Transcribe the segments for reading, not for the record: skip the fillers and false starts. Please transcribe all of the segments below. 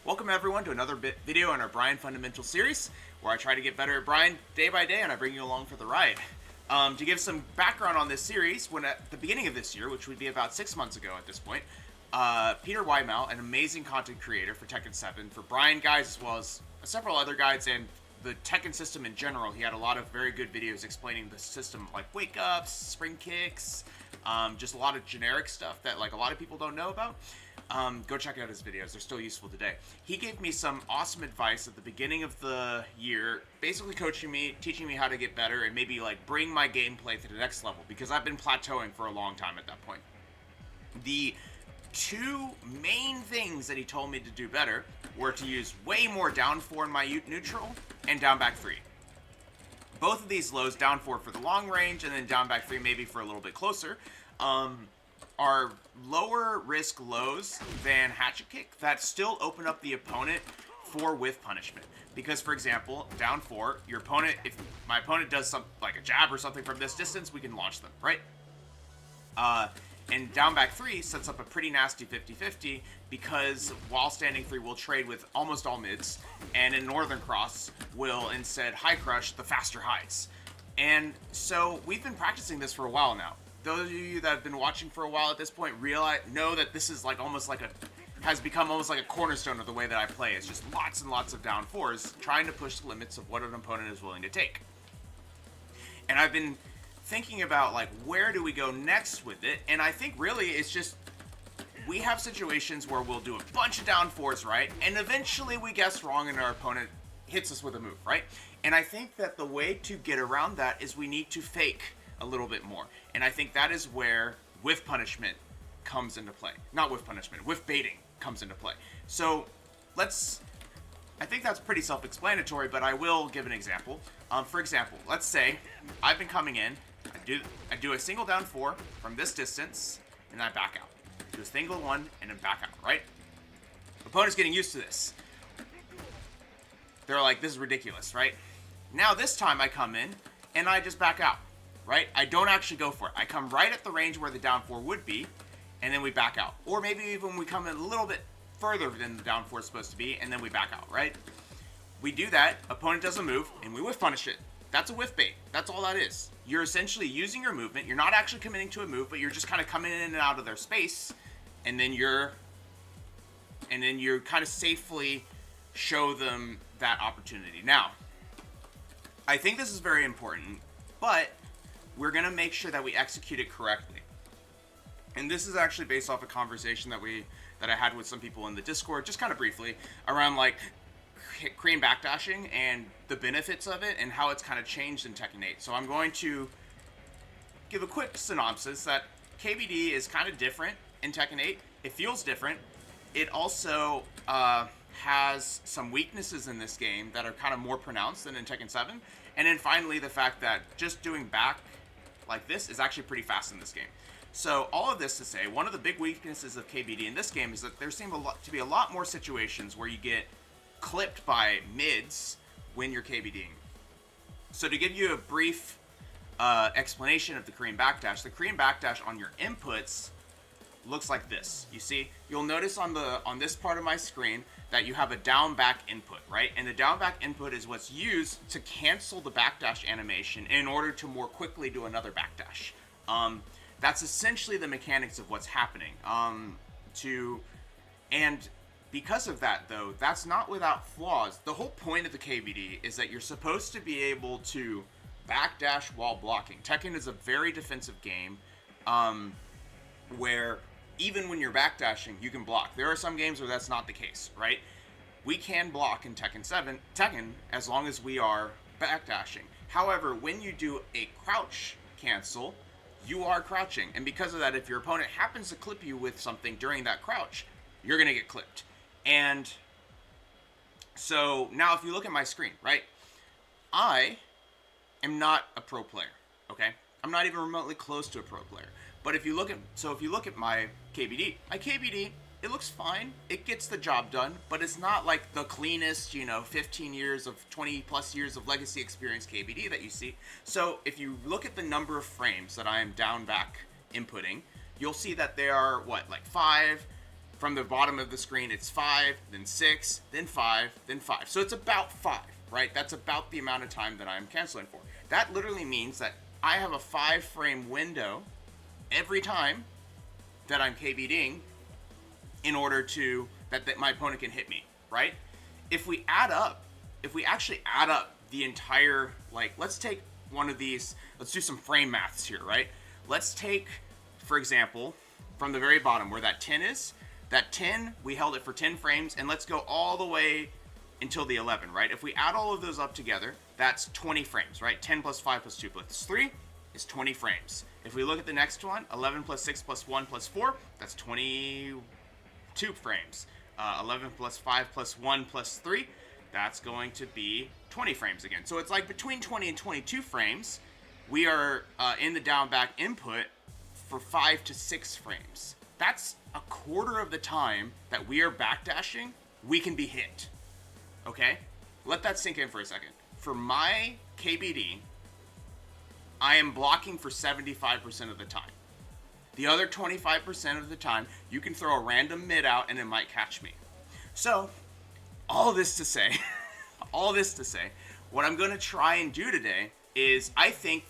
Welcome everyone to another video in our Bryan Fundamental series, where I try to get better at Bryan day by day and I bring you along for the ride. To give some background on this series, when at the beginning of this year, which would be about 6 months ago at this point, Peter Weimau, an amazing content creator for Tekken 7, for Bryan guides as well as several other guides and the Tekken system in general, he had a lot of very good videos explaining the system, like wake-ups, spring kicks, just a lot of generic stuff that like a lot of people don't know about. Go check out his videos. They're still useful today. He gave me some awesome advice at the beginning of the year, basically coaching me, teaching me how to get better, and maybe like bring my gameplay to the next level, because I've been plateauing for a long time at that point. The two main things that he told me to do better were to use way more down 4 in my neutral and down back 3. Both of these lows, down 4 for the long range and then down back 3 maybe for a little bit closer, are lower risk lows than hatchet kick that still open up the opponent for whiff punishment. Because, for example, down 4, your opponent, if my opponent does something like a jab or something from this distance, we can launch them, right? And down back 3 sets up a pretty nasty 50-50 because while standing 3 will trade with almost all mids, and in Northern Cross will instead high crush the faster highs. And so we've been practicing this for a while now. Those of you that have been watching for a while at this point know that this is like almost like has become almost like a cornerstone of the way that I play. It's just lots and lots of down 4s trying to push the limits of what an opponent is willing to take. And I've been thinking about like where do we go next with it, and I think really it's just we have situations where we'll do a bunch of down 4s, right, and eventually we guess wrong and our opponent hits us with a move, right? And I think that the way to get around that is we need to fake a little bit more, and I think that is where whiff punishment comes into play. Not whiff punishment, whiff baiting comes into play. So I think that's pretty self-explanatory, but I will give an example. For example, let's say I've been coming in, I do a single down 4 from this distance, and I back out. Do a single 1, and then back out, right? Opponent's getting used to this. They're like, this is ridiculous, right? Now this time I come in, and I just back out, right? I don't actually go for it. I come right at the range where the down 4 would be, and then we back out. Or maybe even we come in a little bit further than the down 4 is supposed to be, and then we back out, right? We do that, opponent does a move, and we whiff punish it. That's a whiff bait. That's all that is. You're essentially using your movement. You're not actually committing to a move, but you're just kind of coming in and out of their space, and then you're kind of safely show them that opportunity. Now, I think this is very important, but we're going to make sure that we execute it correctly. And this is actually based off a conversation that I had with some people in the Discord, just kind of briefly, around like Korean backdashing and the benefits of it and how it's kind of changed in Tekken 8. So I'm going to give a quick synopsis that KBD is kind of different in Tekken 8. It feels different. It also has some weaknesses in this game that are kind of more pronounced than in Tekken 7. And then finally, the fact that just doing back like this is actually pretty fast in this game. So all of this to say, one of the big weaknesses of KBD in this game is that there seem to be a lot more situations where you get clipped by mids when you're KBDing. So to give you a brief explanation of the Korean backdash, the Korean backdash on your inputs looks like this. You see, you'll notice on this part of my screen that you have a down back input, right? And the down back input is what's used to cancel the backdash animation in order to more quickly do another backdash. That's essentially the mechanics of what's happening. And because of that, though, that's not without flaws. The whole point of the KBD is that you're supposed to be able to backdash while blocking. Tekken is a very defensive game where even when you're backdashing, you can block. There are some games where that's not the case, right? We can block in Tekken as long as we are backdashing. However, when you do a crouch cancel, you are crouching. And because of that, if your opponent happens to clip you with something during that crouch, you're going to get clipped. And so now if you look at my screen, right, I am not a pro player, okay? I'm not even remotely close to a pro player. But if you look at my KBD, it looks fine. It gets the job done, but it's not like the cleanest, 15 years of 20 plus years of legacy experience KBD that you see. So if you look at the number of frames that I am down back inputting, you'll see that they are like 5 from the bottom of the screen, it's 5, then 6, then 5, then 5. So it's about 5, right? That's about the amount of time that I'm canceling for. That literally means that I have a 5-frame window every time that I'm KBDing in order to, that my opponent can hit me, right? If we actually add up the entire, like, let's take one of these, let's do some frame maths here, right? Let's take, for example, from the very bottom where that 10 is, that 10, we held it for 10 frames, and let's go all the way until the 11, right? If we add all of those up together, that's 20 frames, right? 10 plus 5 plus 2 plus 3 is 20 frames. If we look at the next one, 11 plus 6 plus 1 plus 4, that's 22 frames. 11 plus 5 plus 1 plus 3, that's going to be 20 frames again. So it's like between 20 and 22 frames, we are in the down back input for 5 to 6 frames. That's a quarter of the time that we are backdashing, we can be hit. Okay? Let that sink in for a second. For my KBD, I am blocking for 75% of the time. The other 25% of the time, you can throw a random mid out and it might catch me. So, all this to say, what I'm going to try and do today is I think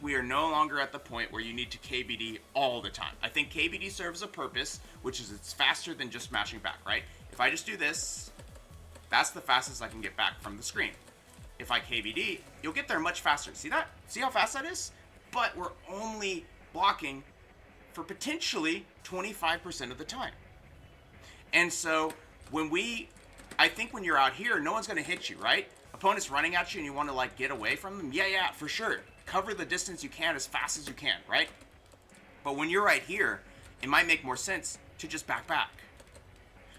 we are no longer at the point where you need to KBD all the time. I think KBD serves a purpose, which is it's faster than just mashing back, right? If I just do this, that's the fastest I can get back from the screen. If I KBD, you'll get there much faster. See that? See how fast that is? But we're only blocking for potentially 25% of the time. And so I think when you're out here, no one's going to hit you, right? Opponent's running at you and you want to like get away from them. Yeah, for sure. Cover the distance you can as fast as you can, right? But when you're right here, it might make more sense to just back.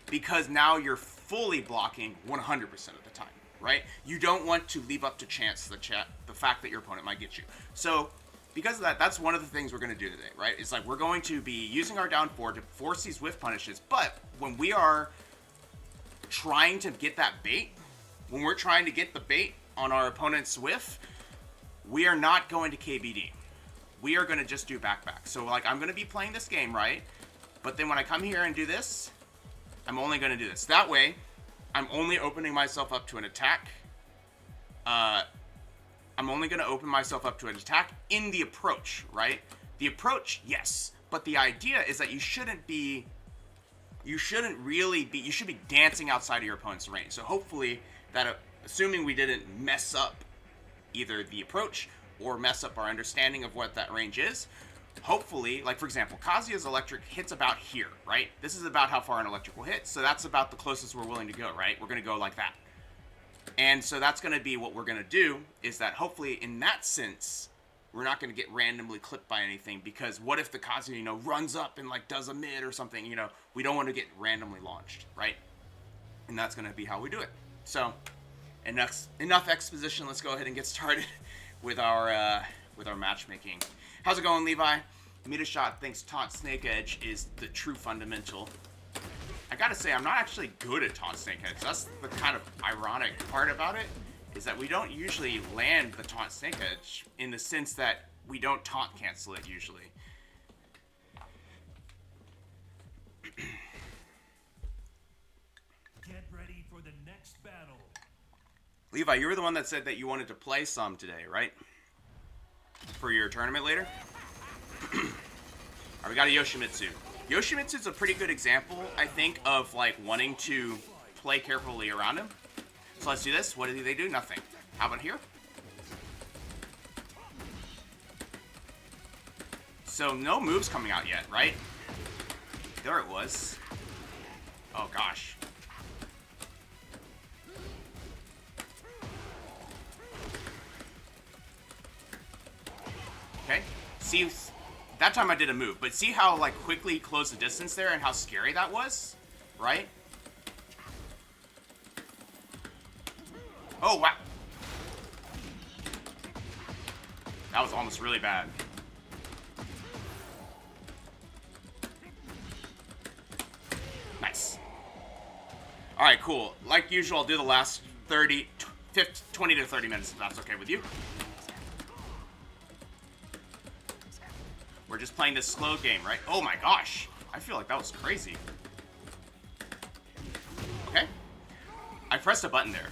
Because now you're fully blocking 100% of the time, right? You don't want to leave up to chance the fact that your opponent might get you. So because of that, that's one of the things we're going to do today, right? It's like we're going to be using our down 4 to force these whiff punishes, but when we are trying to get that bait, when we're trying to get the bait on our opponent's whiff, we are not going to KBD. We are going to just do back. So like I'm going to be playing this game, right? But then when I come here and do this, I'm only going to do this. That way, I'm only opening myself up to an attack. I'm only going to open myself up to an attack in the approach, right? The approach, yes. But the idea is that you should be dancing outside of your opponent's range. So hopefully that, assuming we didn't mess up either the approach or mess up our understanding of what that range is, hopefully, like for example, Kazuya's electric hits about here, right? This is about how far an electric will hit. So that's about the closest we're willing to go, right? We're going to go like that. And so that's going to be what we're going to do, is that hopefully in that sense, we're not going to get randomly clipped by anything, because what if the Kazuya, runs up and like does a mid or something, we don't want to get randomly launched, right? And that's going to be how we do it. So enough exposition. Let's go ahead and get started with our matchmaking. How's it going, Levi? Meter shot thinks taunt snake edge is the true fundamental. I gotta say, I'm not actually good at taunt snake edge. That's the kind of ironic part about it, is that we don't usually land the taunt snake edge in the sense that we don't taunt cancel it usually. Get ready for the next battle. Levi, you were the one that said that you wanted to play some today, right? For your tournament later? Alright, we got a Yoshimitsu. Yoshimitsu's a pretty good example, I think, of like wanting to play carefully around him. So let's do this. What do they do? Nothing. How about here? So no moves coming out yet, right? There it was. Oh gosh. Okay. See, that time I did a move, but see how like quickly he closed the distance there and how scary that was, right? Oh wow. That was almost really bad. Nice. Alright, cool. Like usual, I'll do the last 20 to 30 minutes if that's okay with you. We're just playing this slow game, right? Oh my gosh. I feel like that was crazy. Okay. I pressed a button there.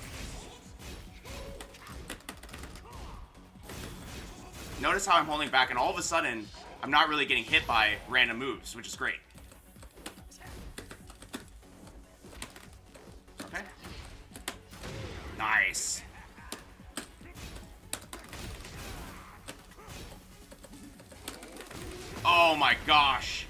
Notice how I'm holding back, and all of a sudden, I'm not really getting hit by random moves, which is great. Okay. Nice. Oh my gosh.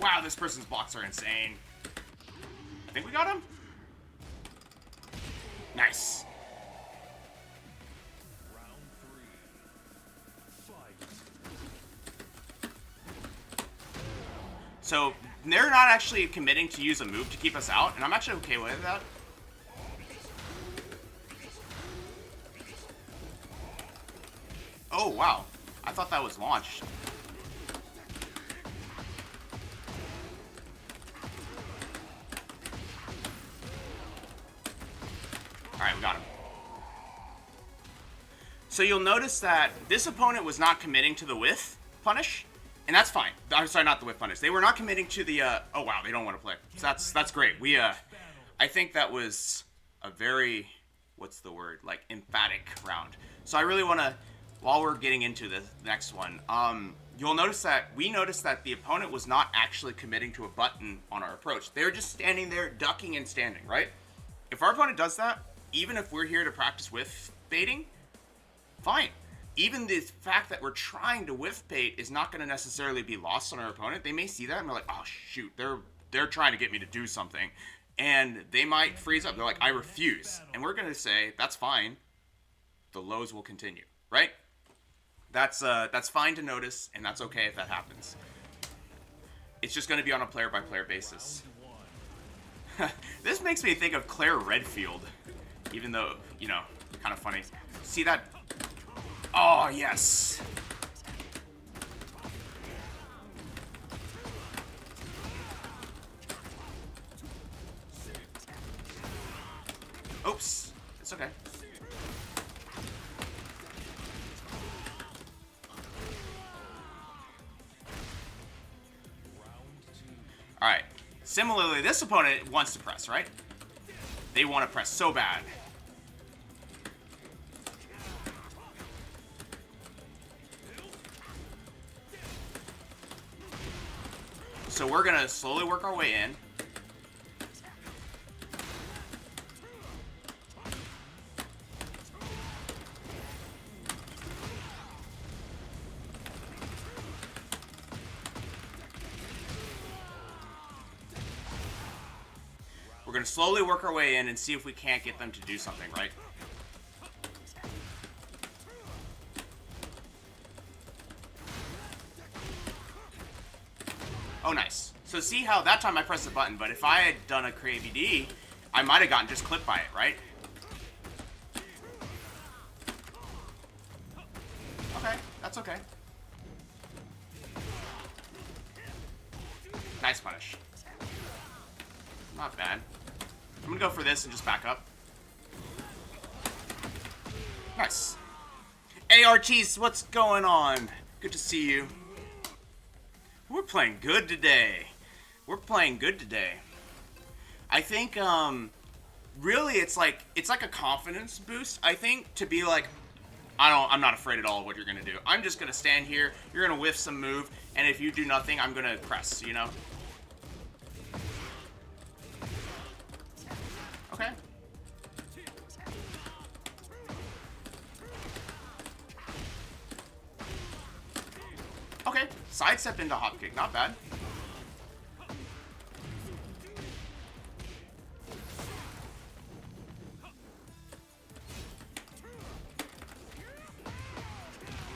Wow, this person's blocks are insane. I think we got him? Nice. Round 3. Fight. So, they're not actually committing to use a move to keep us out, and I'm actually okay with that. Oh, wow. I thought that was launched. Alright, we got him. So you'll notice that this opponent was not committing to the whiff punish, and that's fine. I'm sorry, not the whiff punish. They were not committing to the, oh wow, they don't want to play. So that's great. I think that was a very, what's the word, like, emphatic round. So I really want to, while we're getting into the next one, you'll notice that we noticed that the opponent was not actually committing to a button on our approach. They were just standing there, ducking and standing, right? If our opponent does that, even if we're here to practice whiff baiting, fine. Even the fact that we're trying to whiff bait is not going to necessarily be lost on our opponent. They may see that and they're like, oh shoot, they're trying to get me to do something. And they might freeze up. They're like, I refuse. And we're going to say, that's fine. The lows will continue, right? That's fine to notice, and that's okay if that happens. It's just going to be on a player-by-player basis. This makes me think of Claire Redfield. Even though, you know, kind of funny. See that? Oh, yes. Oops. It's okay. Alright. Similarly, this opponent wants to press, right? They want to press so bad. So we're going to slowly work our way in. We're going to slowly work our way in and see if we can't get them to do something, right? Oh, nice. So see how that time I pressed the button, but if I had done a KBD, I might have gotten just clipped by it, right? Okay, that's okay. Nice punish. Not bad. I'm gonna go for this and just back up. Nice. ARTs, what's going on? Good to see you. We're playing good today. We're playing good today. I think, really, it's like a confidence boost. I think to be like, I'm not afraid at all of what you're gonna do. I'm just gonna stand here. You're gonna whiff some move, and if you do nothing, I'm gonna press. You know. Okay. Okay, sidestep into hop kick, not bad.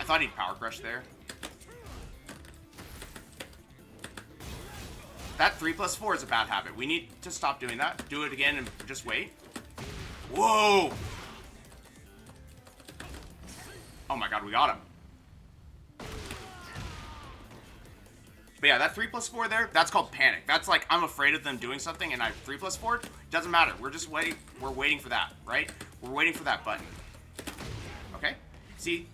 I thought he'd power crush there. That 3+4 is a bad habit. We need to stop doing that. Do it again and just wait. Whoa! Oh my god, we got him. But yeah, that 3+4 there, that's called panic. That's like, I'm afraid of them doing something and I 3+4. Doesn't matter. We're just waiting. We're waiting for that, right? We're waiting for that button. Okay? See,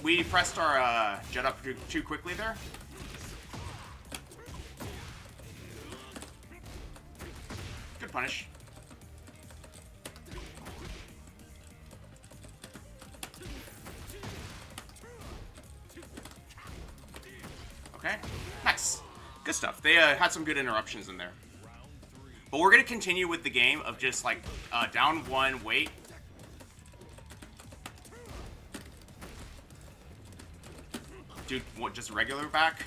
we pressed our jet up too quickly there. Good punish. Okay, nice. Good stuff. They had some good interruptions in there. But we're going to continue with the game of just like down one, wait. Dude, what, just regular back?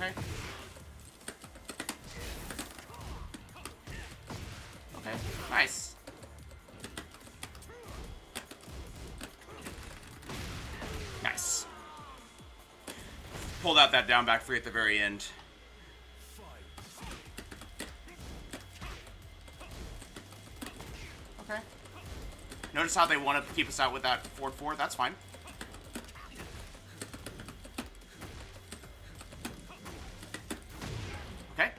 Okay. Okay, nice. Nice. Pulled out that down back three at the very end. Okay. Notice how they want to keep us out with that forward 4. That's fine. Okay.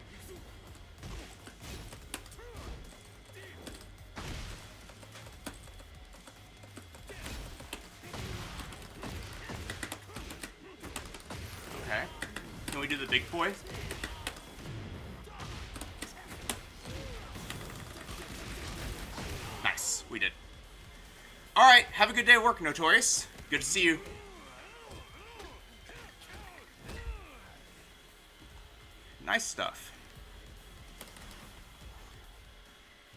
Okay. Can we do the big boy? Nice. We did. Alright, have a good day at work, Notorious. Good to see you. Nice stuff.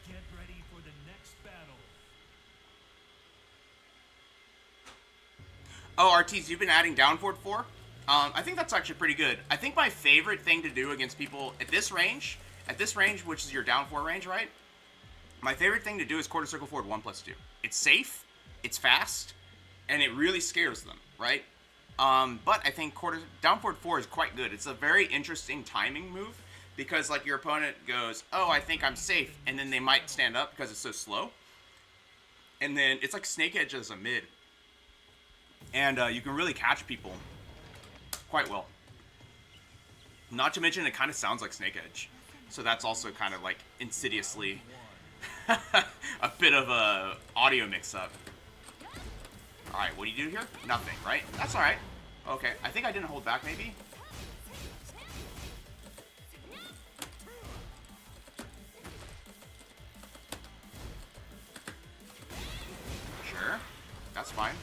Get ready for the next battle. Oh, RTs, you've been adding down forward 4? I think that's actually pretty good. I think my favorite thing to do against people at this range, which is your down 4 range, right? My favorite thing to do is quarter circle forward 1+2. It's safe, it's fast, and it really scares them, right? But I think down forward 4 is quite good. It's a very interesting timing move because like your opponent goes, oh, I think I'm safe, and then they might stand up because it's so slow. And then it's like Snake Edge as a mid. And you can really catch people quite well. Not to mention it kind of sounds like Snake Edge. So that's also kind of like insidiously a bit of a audio mix-up. Alright, what do you do here? Nothing, right? That's alright. Okay, I think I didn't hold back, maybe? Sure. That's fine.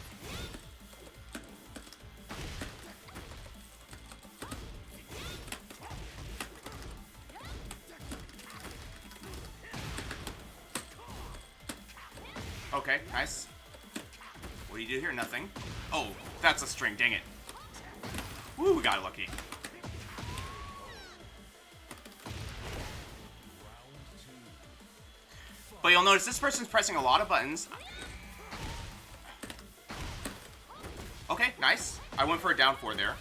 Okay, nice. What do you do here? Nothing. Oh, that's a string. Dang it. Woo, we got lucky. But you'll notice this person's pressing a lot of buttons. Okay, nice. I went for a down 4 there.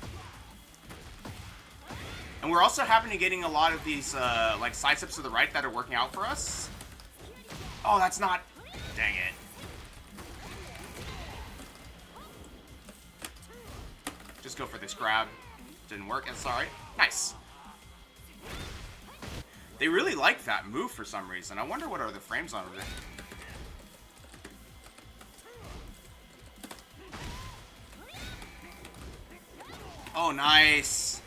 And we're also happening to getting a lot of these like side steps to the right that are working out for us. Oh, that's not... Dang it. Just go for this grab. Didn't work. It's alright. Nice. They really like that move for some reason. I wonder what are the frames on it. Oh, nice.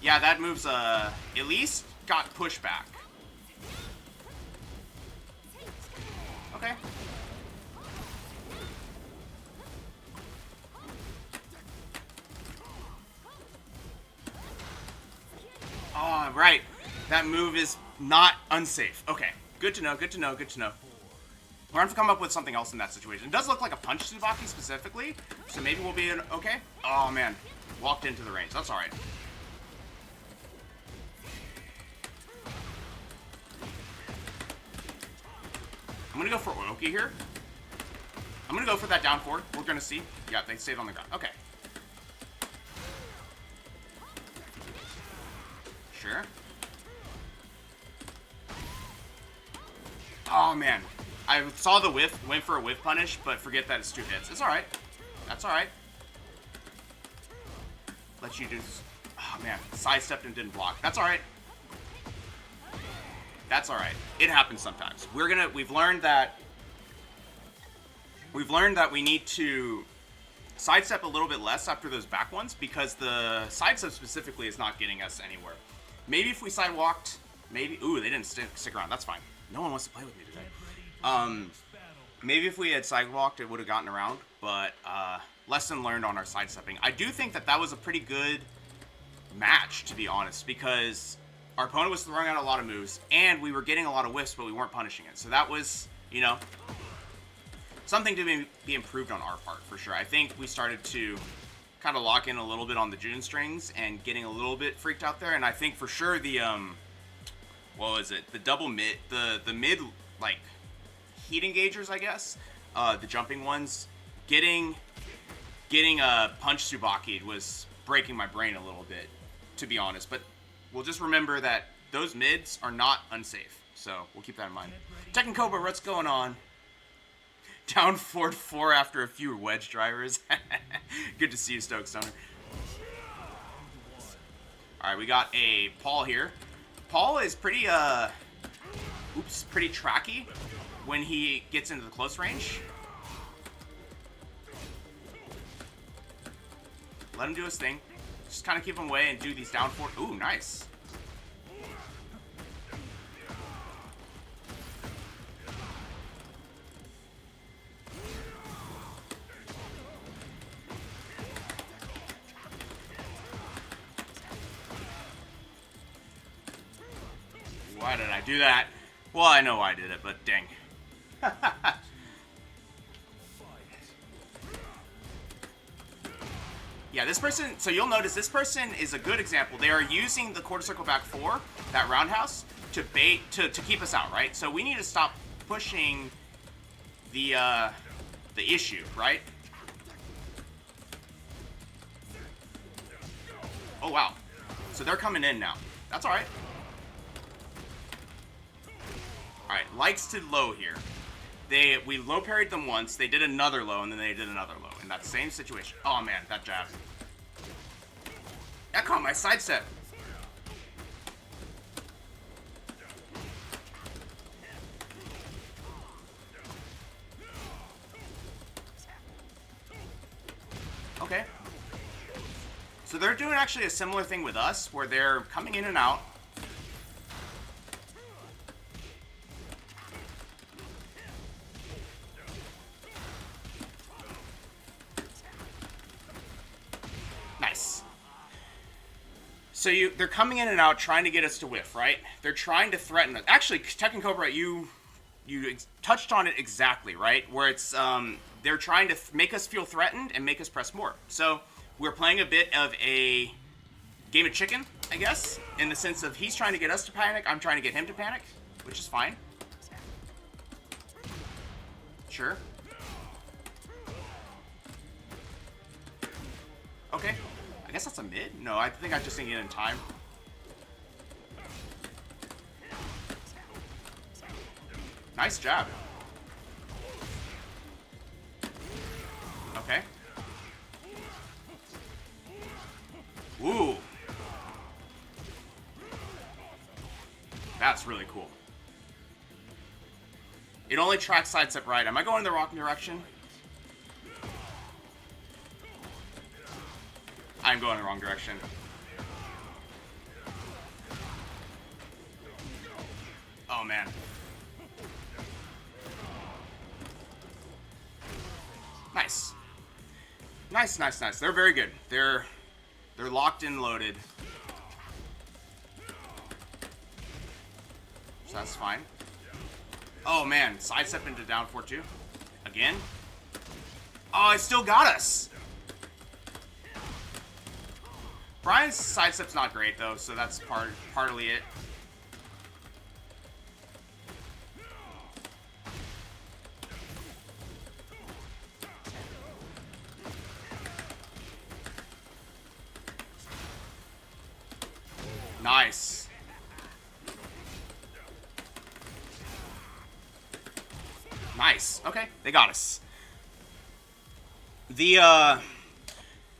Yeah, that move's at least got pushback. Okay. Oh, right. That move is not unsafe. Okay. Good to know, good to know, good to know. We're going to come up with something else in that situation. It does look like a punch Tsubaki specifically, so maybe we'll be in... Okay. Oh, man. Walked into the range. That's alright. I'm going to go for Onoki here. I'm going to go for that down forward. We're going to see. Yeah, they stayed on the ground. Okay. Sure. Oh, man. I saw the whiff, went for a whiff punish, but forget that it's 2 hits. It's alright. That's alright. Let you do... Oh, man. Sidestepped and didn't block. That's alright. That's alright. It happens sometimes. We've learned that we need to sidestep a little bit less after those back ones, because the sidestep specifically is not getting us anywhere. Maybe if we sidewalked, maybe... Ooh, they didn't stick around. That's fine. No one wants to play with me today. Maybe if we had sidewalked, it would have gotten around, but lesson learned on our sidestepping. I do think that was a pretty good match, to be honest, because our opponent was throwing out a lot of moves, and we were getting a lot of whiffs, but we weren't punishing it. So that was, you know, something to be improved on our part, for sure. I think we started to kind of lock in a little bit on the June strings and getting a little bit freaked out there, and I think for sure the, what was it? The double mid, the mid, like, heat engagers, I guess, the jumping ones, getting punch Tsubaki'd was breaking my brain a little bit, to be honest. But we'll just remember that those mids are not unsafe, so we'll keep that in mind. Tekken Cobra, what's going on? Down 4-4 after a few wedge drivers. Good to see you, Stoke Stoner. Alright, we got a Paul here. Paul is pretty, pretty tracky when he gets into the close range. Let him do his thing. Just kind of keep him away and do these down 4. Ooh, nice. Why did I do that? Well, I know I did it, but dang. Yeah, this person, so you'll notice this person is a good example. They are using the quarter circle back 4, that roundhouse, to bait, to keep us out, right? So we need to stop pushing the issue, right? Oh, wow. So they're coming in now. That's alright. Alright, likes to low here. We low parried them once, they did another low, and then they did another low in that same situation. Oh man, that jab. That caught my sidestep. Okay. So they're doing actually a similar thing with us, where they're coming in and out. So they're coming in and out, trying to get us to whiff, right? They're trying to threaten us. Actually, Tekken Cobra, you touched on it exactly, right? Where it's they're trying to make us feel threatened and make us press more. So we're playing a bit of a game of chicken, I guess, in the sense of he's trying to get us to panic, I'm trying to get him to panic, which is fine. Sure. Okay. I guess that's a mid? No, I think I just didn't get in time. Nice job. Okay. Ooh. That's really cool. It only tracks sidestep right. Am I going in the wrong direction? I'm going in the wrong direction. Oh, man. Nice. Nice, nice, nice. They're very good. They're locked and loaded. So that's fine. Oh, man. Sidestep into down 4-2. Again. Oh, it still got us. Bryan's sidestep's not great, though, so that's partly it. Nice. Nice. Okay, they got us. The,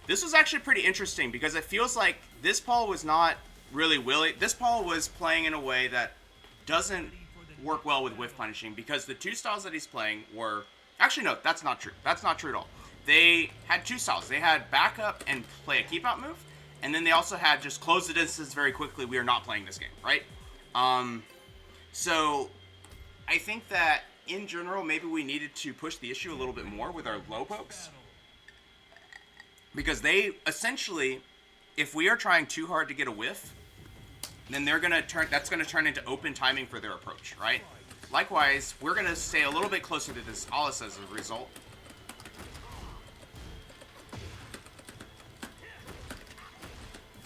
this was actually pretty interesting because it feels like this Paul was not really willing. This Paul was playing in a way that doesn't work well with whiff punishing because the two styles that he's playing were... Actually, no, that's not true. That's not true at all. They had two styles. They had back up and play a keep out move, and then they also had just close the distance very quickly. We are not playing this game, right? So I think that in general, maybe we needed to push the issue a little bit more with our low pokes. Because they essentially, if we are trying too hard to get a whiff, then they're gonna turn. That's gonna turn into open timing for their approach, right? Likewise, we're gonna stay a little bit closer to this Alice as a result.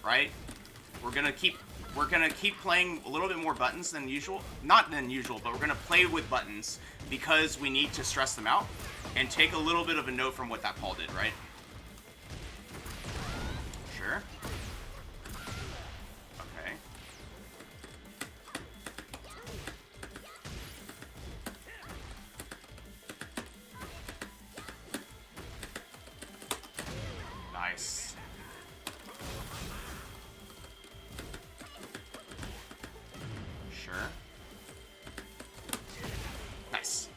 Right? We're gonna keep playing a little bit more buttons than usual. Not than usual, but we're gonna play with buttons because we need to stress them out and take a little bit of a note from what that Paul did, right? Sure. Okay. Nice. Sure. Nice.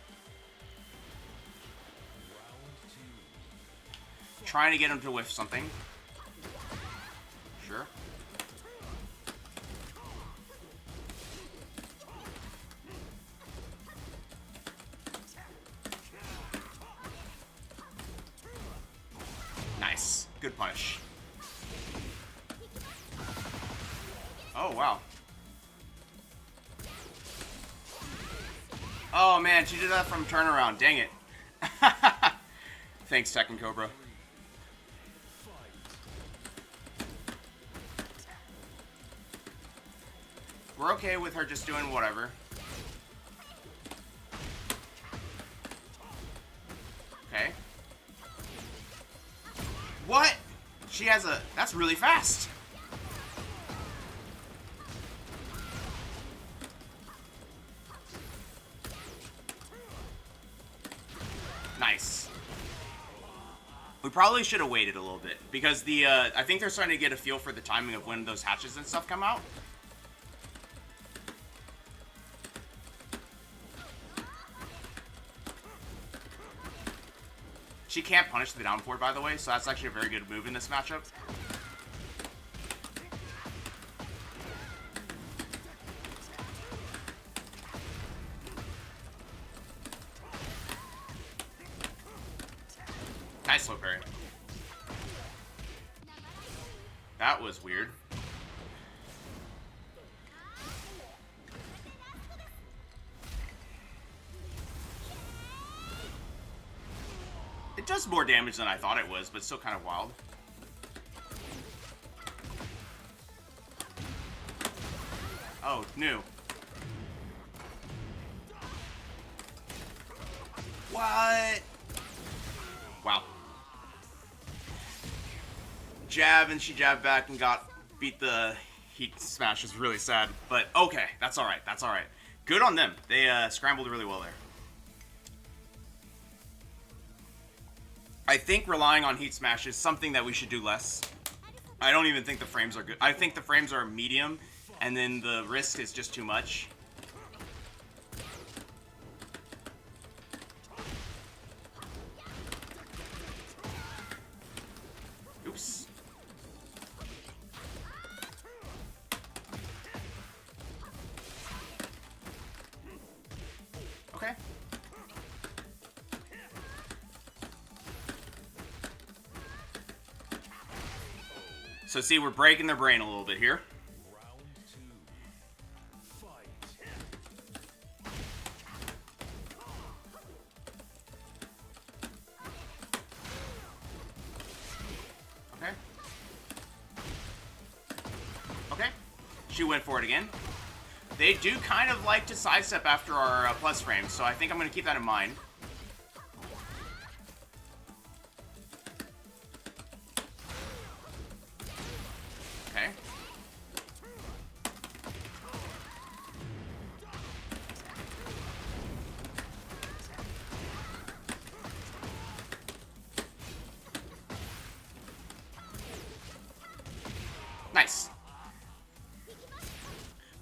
Trying to get him to whiff something. Sure. Nice. Good punish. Oh, wow. Oh, man, she did that from turnaround. Dang it. Thanks, Tekken Cobra. We're okay with her just doing whatever. Okay. What? She has a... That's really fast. Nice. We probably should have waited a little bit because the I think they're starting to get a feel for the timing of when those hatches and stuff come out. She can't punish the down forward, by the way, so that's actually a very good move in this matchup. Nice slow parry. That was weird. It does more damage than I thought it was, but still kind of wild. Oh, new. What? Wow. Jab, and she jabbed back and beat the heat smash. Is really sad, but okay, that's all right. That's all right. Good on them. They scrambled really well there. I think relying on heat smash is something that we should do less. I don't even think the frames are good. I think the frames are medium, and then the risk is just too much. Oops. Okay. So see, we're breaking their brain a little bit here. Okay. Okay. She went for it again. They do kind of like to sidestep after our plus frames, so I think I'm going to keep that in mind. Okay.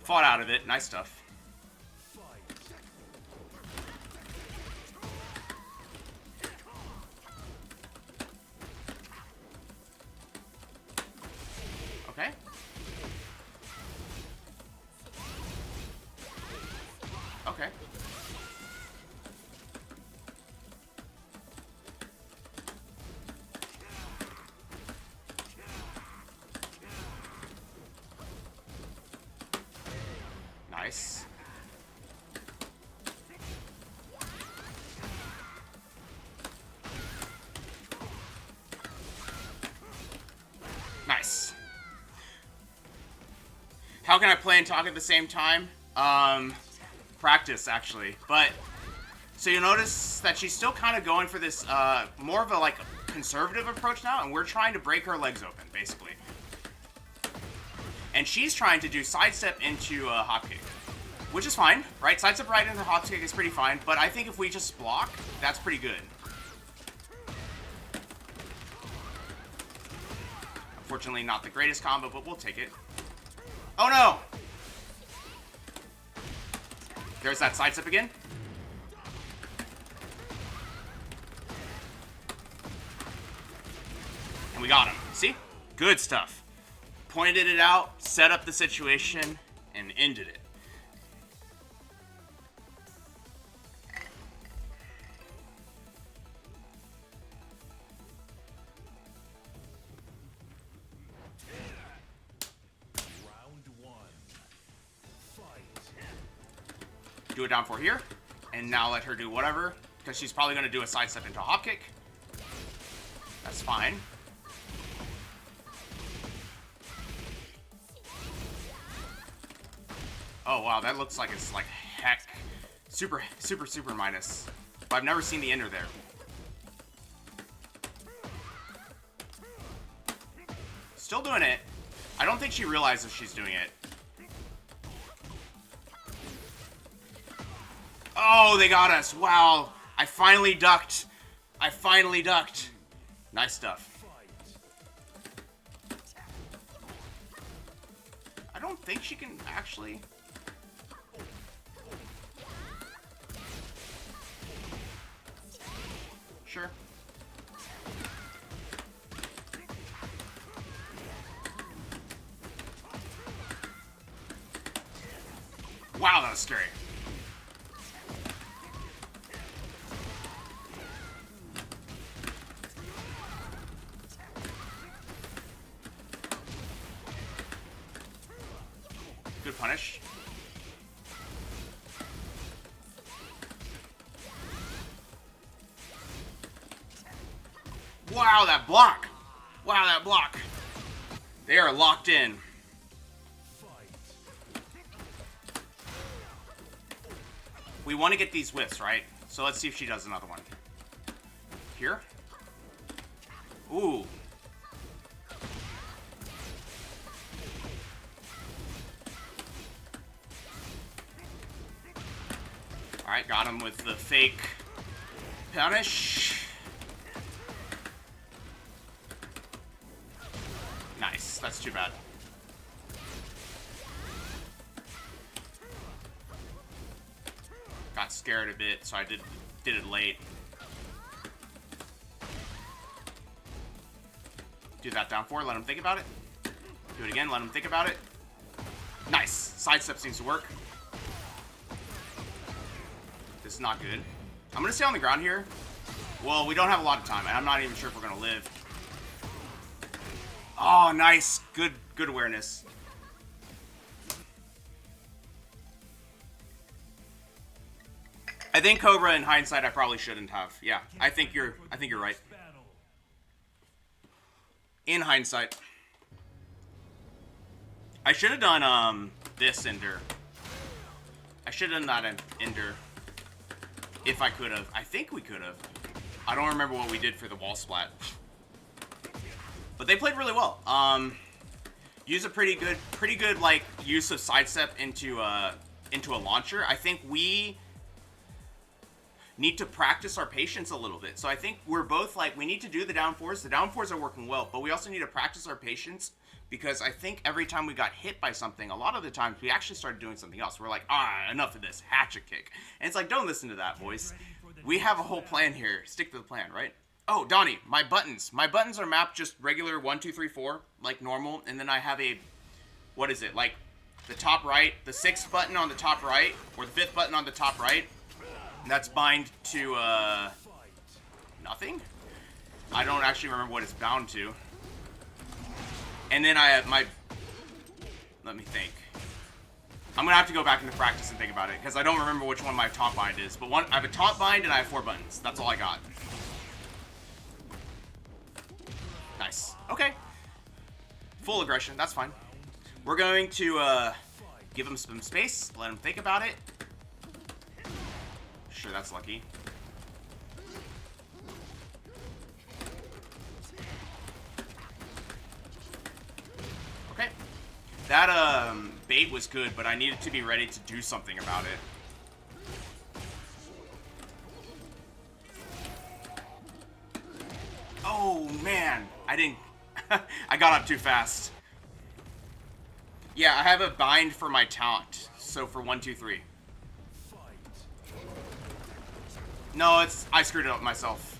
Fought out of it. Nice stuff. Okay. Okay. Nice. Nice. How can I play and talk at the same time? Practice, actually. But, so you notice that she's still kind of going for this, more of a, like, conservative approach now, and we're trying to break her legs open, basically. And she's trying to do sidestep into a hop kick, which is fine, right? Sidestep right into hop kick is pretty fine, but I think if we just block, that's pretty good. Unfortunately, not the greatest combo, but we'll take it. Oh no! There's that sidestep again. And we got him. See? Good stuff. Pointed it out, set up the situation, and ended it. Round one. Fight. Do it down for here. And now let her do whatever, because she's probably going to do a sidestep into a hop kick. That's fine. Oh, wow, that looks like it's like heck. Super, super, super minus. But I've never seen the ender there. Still doing it. I don't think she realizes she's doing it. Oh, they got us. Wow. I finally ducked. I finally ducked. Nice stuff. I don't think she can actually... Sure. Wow, that was scary. Good punish. Wow, that block! Wow, that block! They are locked in. We want to get these whiffs, right? So let's see if she does another one. Here? Ooh. Alright, got him with the fake punish. Nice. That's too bad. Got scared a bit, so I did it late. Do that down four, let him think about it. Do it again, let him think about it. Nice. Sidestep seems to work. This is not good. I'm gonna stay on the ground here. Well, we don't have a lot of time, and I'm not even sure if we're gonna live. Oh, nice. Good awareness. I think Cobra, in hindsight, I probably shouldn't have. Yeah, I think you're right. In hindsight, I should have done this ender. I should have done that ender if I could have. I think we could have. I don't remember what we did for the wall splat. But they played really well. Use a pretty good like use of sidestep into a launcher. I think we need to practice our patience a little bit. So I think we're both like, we need to do the down fours. The down fours are working well, but we also need to practice our patience because I think every time we got hit by something, a lot of the times we actually started doing something else. We're like, enough of this, hatchet kick. And it's like, don't listen to that, boys. We have a whole plan here. Stick to the plan, right? Oh, Donnie, my buttons. My buttons are mapped just regular 1, 2, 3, 4, like normal. And then I have a, what is it, like the top right, the 6th button on the top right, or the 5th button on the top right. And that's bind to, nothing? I don't actually remember what it's bound to. And then I have my, let me think. I'm going to have to go back into practice and think about it, because I don't remember which one my top bind is. But I have a top bind and I have 4 buttons. That's all I got. Nice. Okay. Full aggression. That's fine. We're going to give him some space. Let him think about it. Sure, that's lucky. Okay. That bait was good, but I needed to be ready to do something about it. Oh, man. I didn't... I got up too fast. Yeah, I have a bind for my taunt. So for 1, 2, 3. No, it's... I screwed it up myself.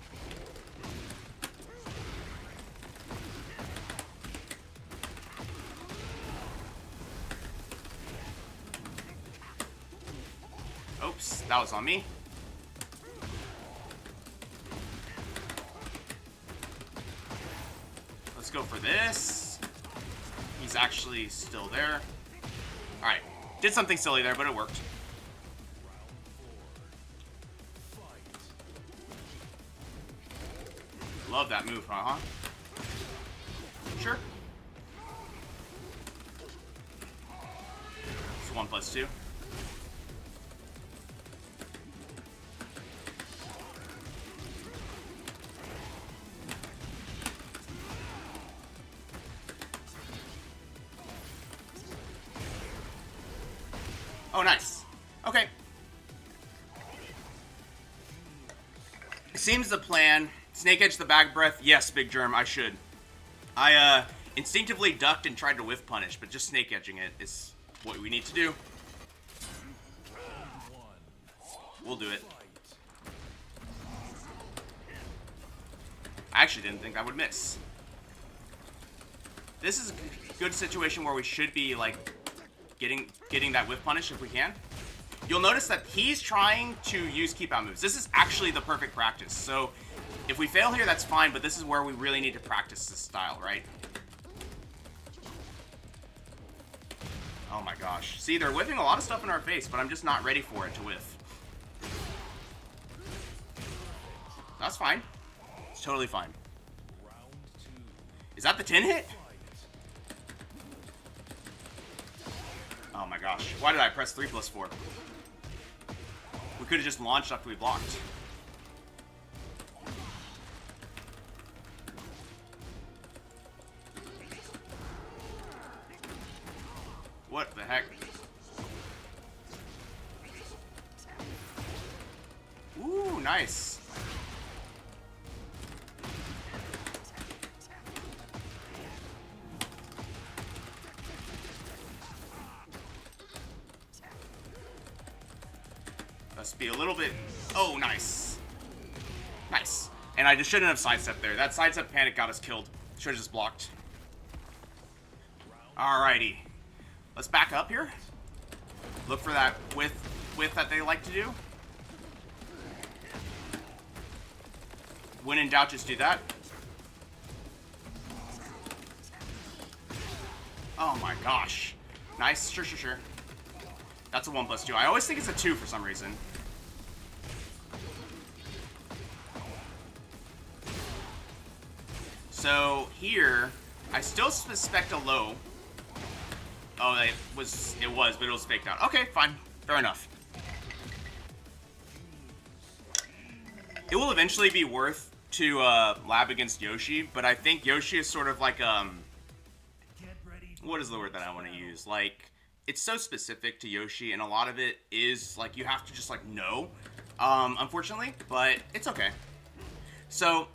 Oops, that was on me. Let's go for this. He's actually still there. Alright. Did something silly there, but it worked. Love that move, huh? Sure. It's 1+2. Oh, nice. Okay. Seems the plan. Snake Edge the bag breath. Yes, Big Germ, I should. I instinctively ducked and tried to whiff punish, but just snake edging it is what we need to do. We'll do it. I actually didn't think I would miss. This is a good situation where we should be, like, getting that whiff punish if we can. You'll notice that he's trying to use keep out moves. This is actually the perfect practice. So if we fail here, that's fine, but this is where we really need to practice this style, right? Oh my gosh. See, they're whipping a lot of stuff in our face, but I'm just not ready for it to whiff. That's fine. It's totally fine. Is that the 10 hit? Oh my gosh. Why did I press 3+4? We could have just launched after we blocked. What the heck? Ooh, nice. Must be a little bit... Oh, nice. Nice. And I just shouldn't have sidestepped there. That sidestep panic got us killed. Should have just blocked. Alrighty. Let's back up here. Look for that whiff that they like to do. When in doubt, just do that. Oh my gosh. Nice. Sure, sure, sure. That's a 1+2. I always think it's a 2 for some reason. So here, I still suspect a low. Oh, it was, but it was faked out. Okay, fine. Fair enough. It will eventually be worth to lab against Yoshi, but I think Yoshi is sort of like, what is the word that I want to use? Like, it's so specific to Yoshi, and a lot of it is, like, you have to just, like, know, unfortunately, but it's okay. So,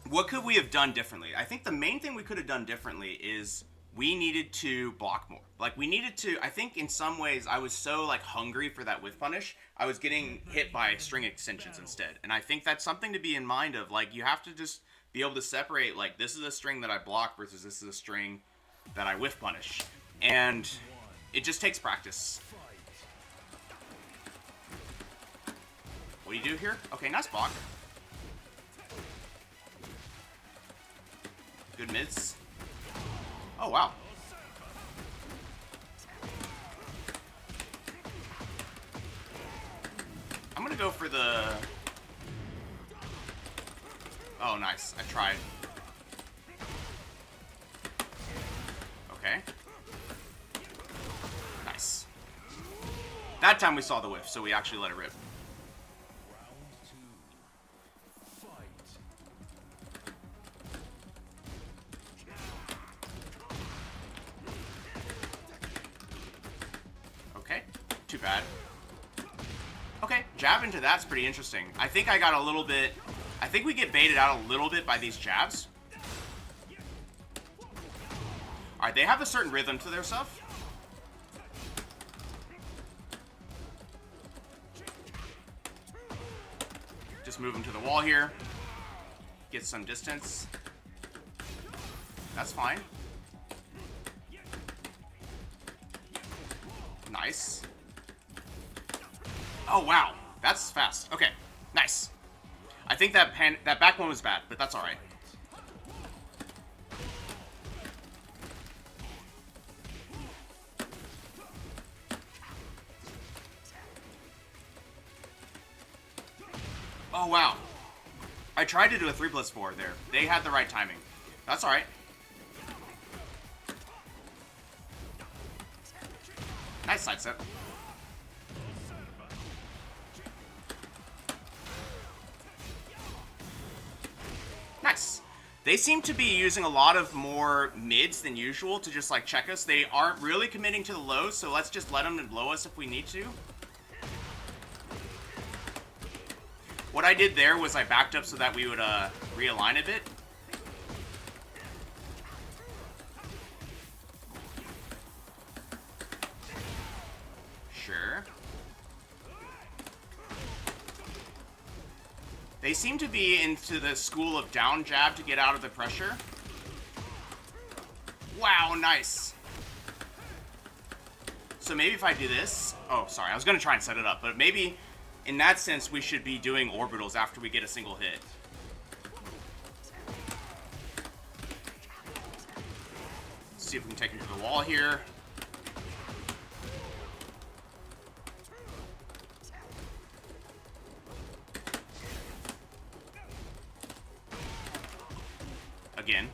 what could we have done differently? I think the main thing we could have done differently is we needed to block more. Like, we needed to, I think in some ways, I was so, like, hungry for that whiff punish, I was getting hit by string extensions instead. And I think that's something to be in mind of. Like, you have to just be able to separate, like, this is a string that I block versus this is a string that I whiff punish. And it just takes practice. What do you do here? Okay, nice block. Good mids. Oh, wow. I'm gonna go for the... Oh, nice. I tried. Okay. Nice. That time we saw the whiff, so we actually let it rip. Okay. Too bad. Okay, jab into that's pretty interesting. I think I got a little bit... I think we get baited out a little bit by these jabs. Alright, they have a certain rhythm to their stuff. Just move them to the wall here. Get some distance. That's fine. Nice. Oh, wow. That's fast. Okay. Nice. I think that back one was bad, but that's alright. Oh, wow. I tried to do a 3+4 there. They had the right timing. That's alright. Nice sidestep. Nice. They seem to be using a lot of more mids than usual to just, like, check us. They aren't really committing to the lows, so let's just let them blow us if we need to. What I did there was I backed up so that we would realign a bit. Sure. They seem to be into the school of down jab to get out of the pressure. Wow, nice. So maybe if I do this... Oh, sorry, I was going to try and set it up, but maybe... In that sense, we should be doing orbitals after we get a single hit. Let's see if we can take him to the wall here. Again.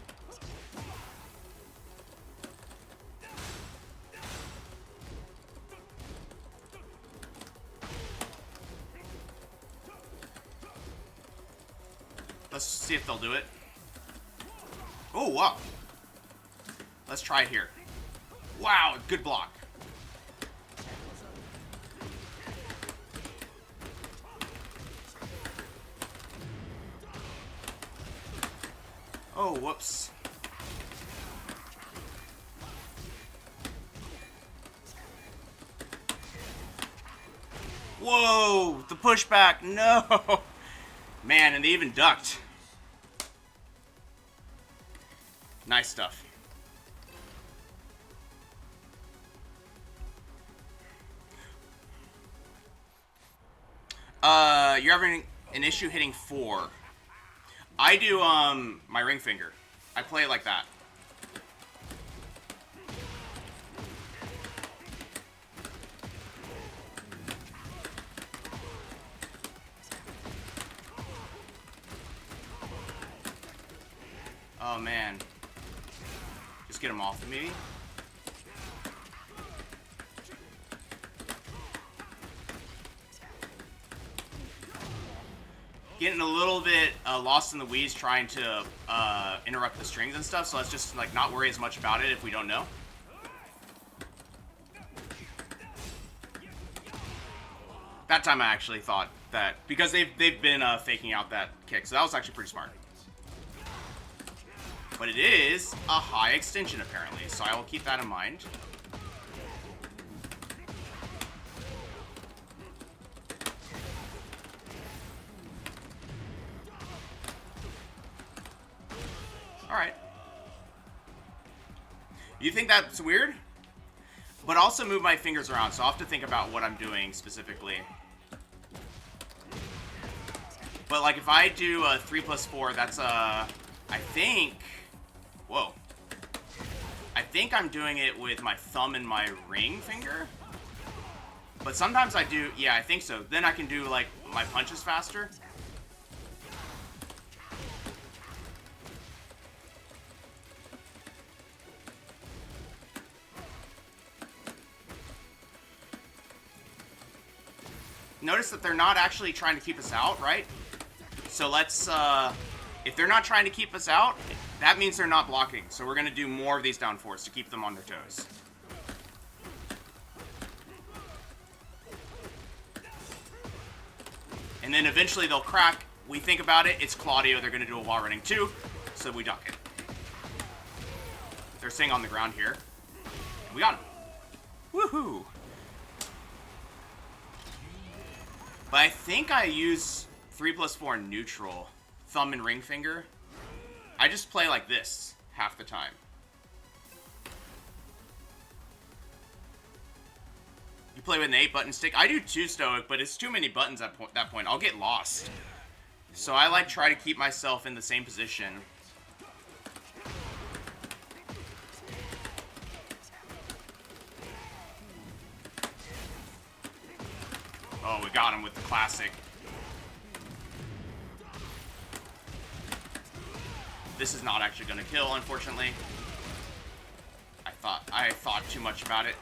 Let's see if they'll do it. Oh, wow. Let's try it here. Wow, good block. Oh, whoops. Whoa, the pushback, no. Man, and they even ducked. Nice stuff. You're having an issue hitting 4. I do, my ring finger. I play it like that. Oh, man. Just get him off of me. Getting a little bit lost in the weeds trying to interrupt the strings and stuff, so let's just like not worry as much about it if we don't know. That time I actually thought that, because they've been faking out that kick, so that was actually pretty smart. But it is a high extension, apparently, so I will keep that in mind. Alright. You think that's weird? But also move my fingers around, so I'll have to think about what I'm doing specifically. But, like, if I do a 3+4, that's a... I think... Whoa. I think I'm doing it with my thumb and my ring finger. But sometimes I do... Yeah, I think so. Then I can do, like, my punches faster. Notice that they're not actually trying to keep us out, right? So let's, if they're not trying to keep us out, that means they're not blocking. So we're going to do more of these down fours to keep them on their toes. And then eventually they'll crack. We think about it, it's Claudio. They're going to do a wall running too, so we duck it. They're staying on the ground here. And we got him. Woohoo! But I think I use 3+4 neutral, thumb and ring finger. I just play like this half the time. You play with an 8-button stick. I do 2 stoic, but it's too many buttons at that point. I'll get lost. So I like try to keep myself in the same position. Oh, we got him with the classic. This is not actually going to kill, unfortunately. I thought too much about it.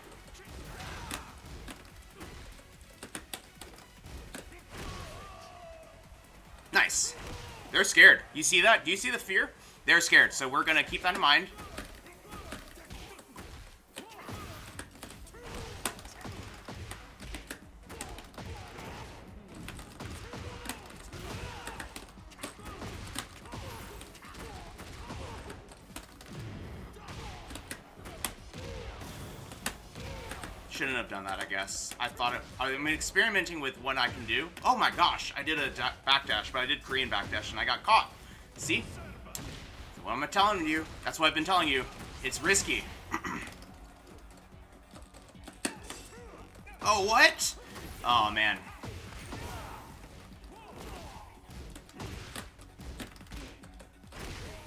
Nice. They're scared. You see that? Do you see the fear? They're scared, so we're going to keep that in mind. Shouldn't have done that, I guess. I'm experimenting with what I can do. Oh my gosh, I did a backdash, but I did Korean backdash and I got caught. See? What am I telling you? That's what I've been telling you. It's risky. Oh, what? Oh, man.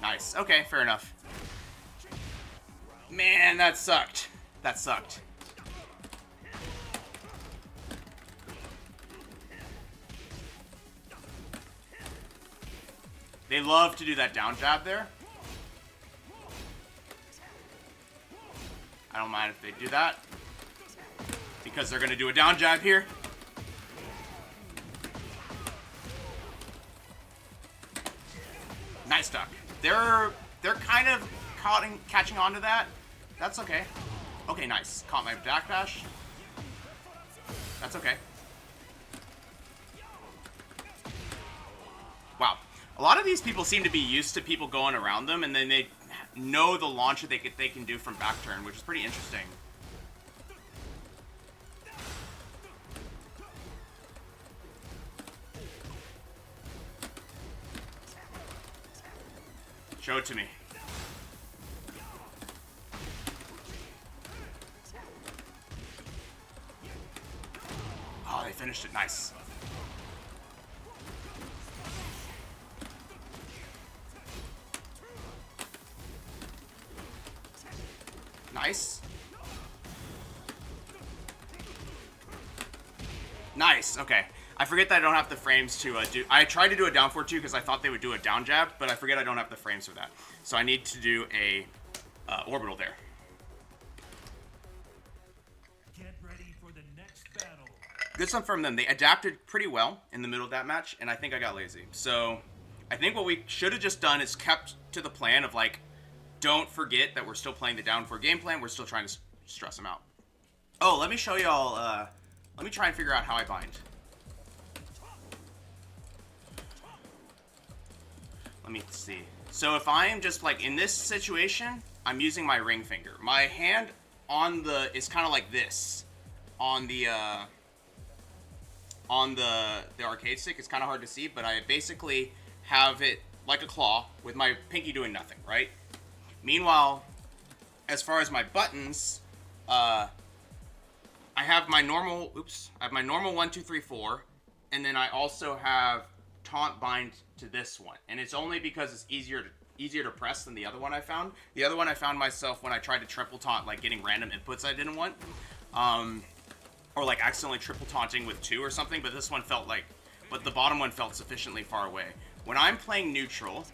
Nice. Okay, fair enough. Man, that sucked. That sucked. They love to do that down jab there. I don't mind if they do that, because they're going to do a down jab here. Nice duck. They're kind of catching on to that. That's okay. Okay, nice. Caught my backdash. That's okay. Wow. A lot of these people seem to be used to people going around them, and then they know the launch that they can do from back turn, which is pretty interesting. Show it to me. Oh, they finished it. Nice. Nice. Nice. Okay. I forget that I don't have the frames to do... I tried to do a down 4-2 because I thought they would do a down jab, but I forget I don't have the frames for that. So I need to do a orbital there. Get ready for the next battle. Good stuff from them. They adapted pretty well in the middle of that match, and I think I got lazy. So I think what we should have just done is kept to the plan of, like, don't forget that we're still playing the down 4 game plan. We're still trying to stress them out. Oh, let me show y'all. Let me try and figure out how I bind. let me see. So if I am just like in this situation, I'm using my ring finger. My hand on the is kind of like this on the arcade stick. It's kind of hard to see, but I basically have it like a claw with my pinky doing nothing, right? Meanwhile, as far as my buttons, I have my normal, I have my normal 1, 2, 3, 4, and then I also have taunt bind to this one, and it's only because it's easier to press than the other one I found. The other one I found myself when I tried to triple taunt, like getting random inputs I didn't want, or like accidentally triple taunting with 2 or something. But this one felt like, but the bottom one felt sufficiently far away. When I'm playing neutral,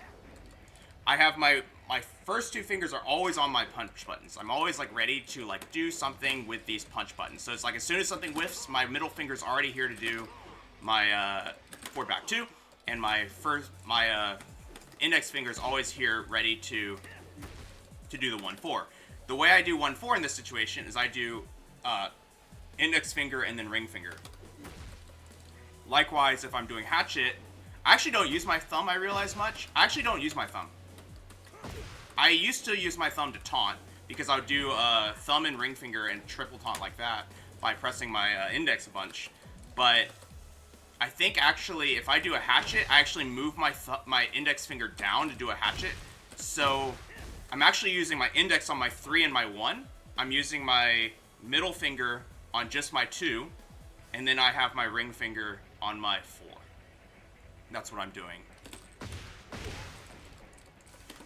I have my first 2 fingers are always on my punch buttons. I'm always like ready to like do something with these punch buttons. So it's like as soon as something whiffs, my middle finger's already here to do my forward back 2, and my index finger's always here ready to do the 1-4. The way I do 1-4 in this situation is I do index finger and then ring finger. Likewise, if I'm doing hatchet, I actually don't use my thumb, I realize much. I actually don't use my thumb. I used to use my thumb to taunt, because I would do thumb and ring finger and triple taunt like that by pressing my index a bunch. But I think actually, if I do a hatchet, I actually move my index finger down to do a hatchet. So I'm actually using my index on my 3 and my 1. I'm using my middle finger on just my 2, and then I have my ring finger on my 4. That's what I'm doing.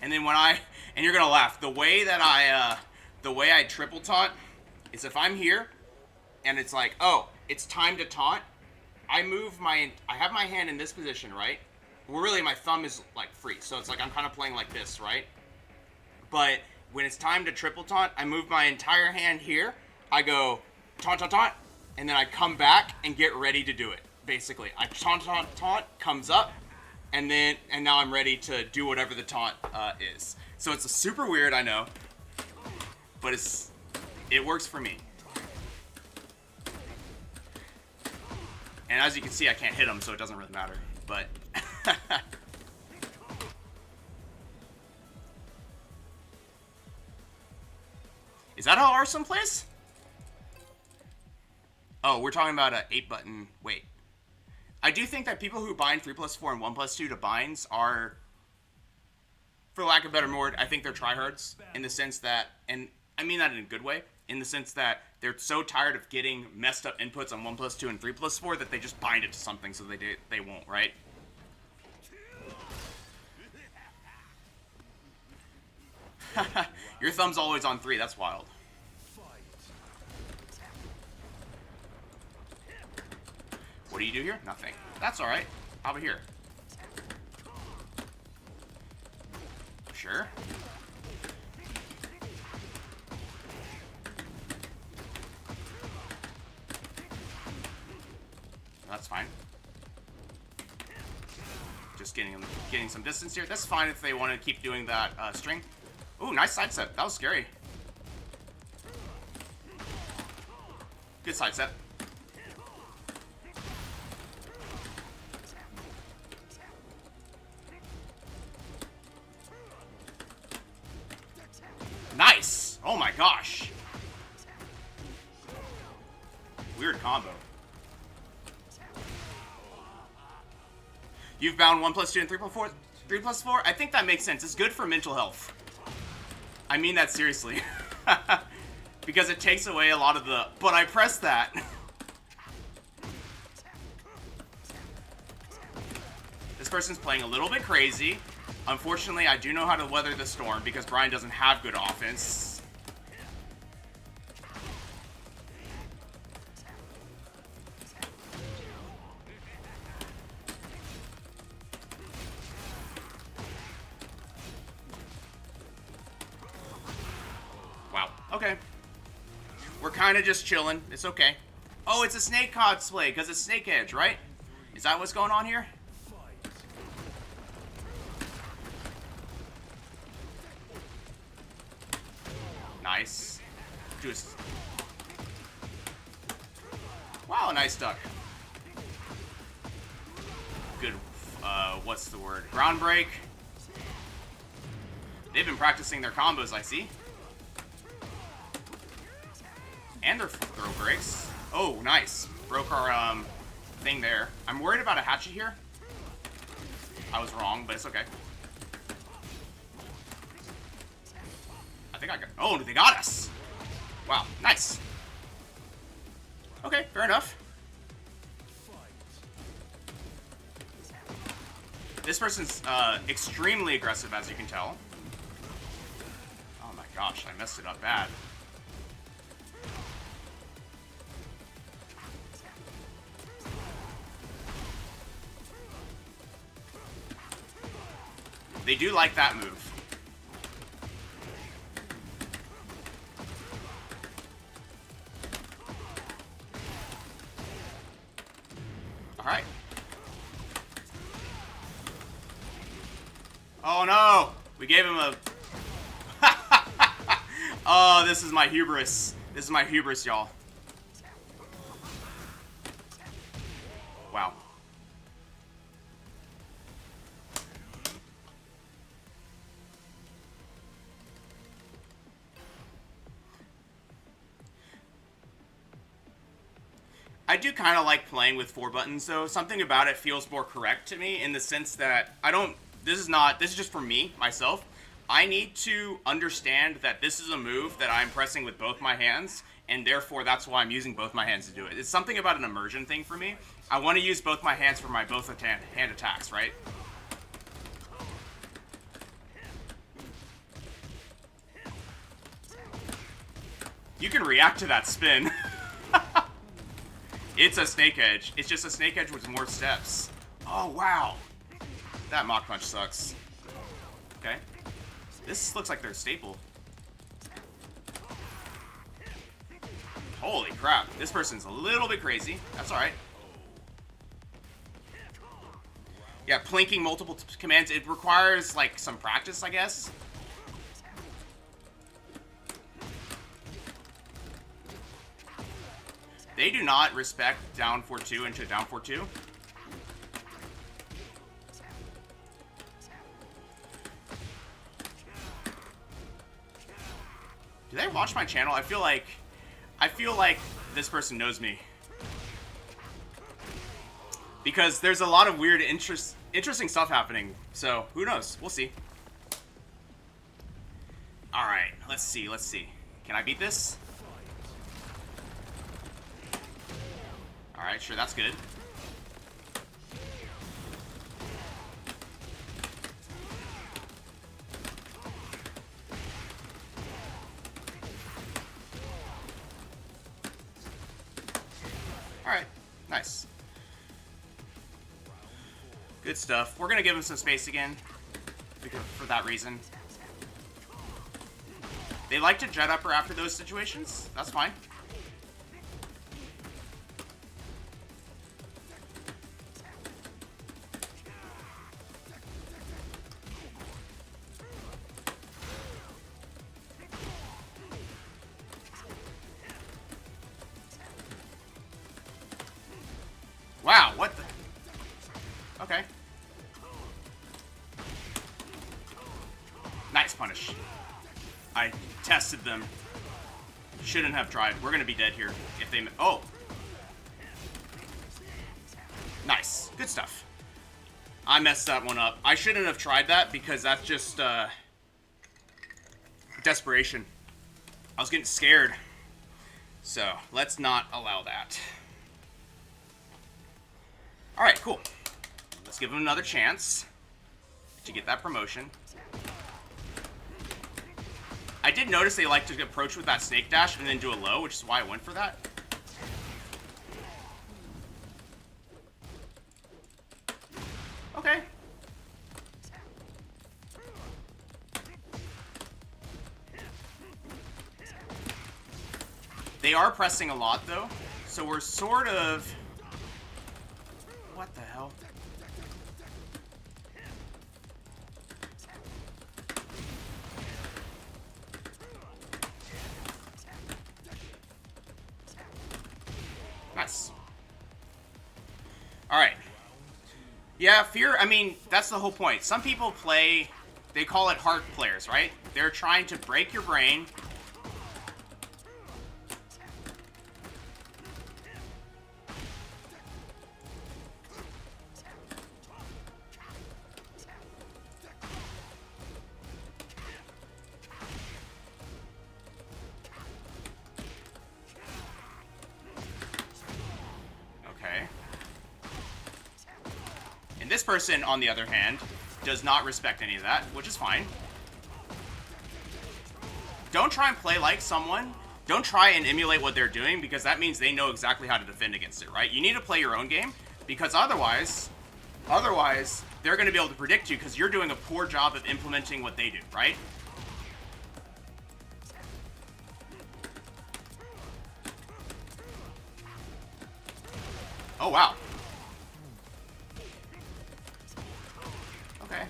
And then and you're gonna laugh, the way I triple taunt is if I'm here and it's like, oh, it's time to taunt, I have my hand in this position, right? Well, really my thumb is like free, so it's like I'm kind of playing like this, right? But when it's time to triple taunt, I move my entire hand here, I go taunt, taunt, taunt, and then I come back and get ready to do it, basically. I taunt, taunt, taunt, comes up, and now I'm ready to do whatever the taunt is. So it's super weird, I know, but it works for me. And as you can see, I can't hit him, so it doesn't really matter. But is that how Arsene plays? Oh, we're talking about a 8-button. Wait. I do think that people who bind 3+4 and 1+2 to binds are, for lack of a better word, I think they're tryhards in the sense that, and I mean that in a good way, in the sense that they're so tired of getting messed up inputs on 1+2 and 3+4 that they just bind it to something so they won't, right? Your thumb's always on 3, that's wild. What do you do here? Nothing. That's alright. How about here? Sure. That's fine. Just getting some distance here. That's fine if they want to keep doing that string. Ooh, nice side step. That was scary. Good side step. Nice! Oh my gosh. Weird combo. You've bound 1+2 and 3+4? 3+4? I think that makes sense. It's good for mental health. I mean that seriously. Because it takes away a lot of the, but I pressed that. This person's playing a little bit crazy. Unfortunately, I do know how to weather the storm because Bryan doesn't have good offense. Wow. Okay. We're kind of just chilling. It's okay. Oh, it's a snake cosplay because it's Snake Edge, right? Is that what's going on here? Nice. Just. Wow, nice duck. Good. What's the word? Ground break. They've been practicing their combos, I see. And their throw breaks. Oh, nice. Broke our thing there. I'm worried about a hatchet here. I was wrong, but it's okay. I think I got... Oh, they got us. Wow, nice. Okay, fair enough. This person's extremely aggressive, as you can tell. Oh my gosh, I messed it up bad. They do like that move. Alright. Oh no! We gave him a... Oh, this is my hubris. This is my hubris, y'all. Wow. I do kind of like playing with 4 buttons, though. Something about it feels more correct to me in the sense that I don't... This is just for me, myself. I need to understand that this is a move that I'm pressing with both my hands, and therefore that's why I'm using both my hands to do it. It's something about an immersion thing for me. I want to use both my hands for my hand attacks, right? You can react to that spin. It's a snake edge. It's just a snake edge with more steps. Oh, wow. That Mach Punch sucks. Okay. This looks like their staple. Holy crap. This person's a little bit crazy. That's alright. Yeah, plinking multiple commands. It requires, like, some practice, I guess. They do not respect down 4-2 into down 4-2. Do they watch my channel? I feel like this person knows me. Because there's a lot of weird interesting stuff happening. So, who knows? We'll see. Alright, let's see. Can I beat this? Alright, sure, that's good. Alright, nice. Good stuff. We're gonna give him some space again, for that reason. They like to jet upper after those situations. That's fine. Wow, what the... Okay. Nice punish. I tested them. Shouldn't have tried. We're gonna be dead here if they... Oh! Nice. Good stuff. I messed that one up. I shouldn't have tried that because that's just, desperation. I was getting scared. So, let's not allow that. Alright, cool. Let's give him another chance to get that promotion. I did notice they like to approach with that snake dash and then do a low, which is why I went for that. Okay. They are pressing a lot, though, so we're sort of... What the hell? Nice. Alright. Yeah, fear, I mean, that's the whole point. Some people play they call it heart players, right? They're trying to break your brain. Okay. And this person, on the other hand, does not respect any of that, which is fine. Don't try and play like someone. Don't try and emulate what they're doing, because that means they know exactly how to defend against it, right? You need to play your own game, because otherwise, they're going to be able to predict you, because you're doing a poor job of implementing what they do, right? Oh, wow. Okay.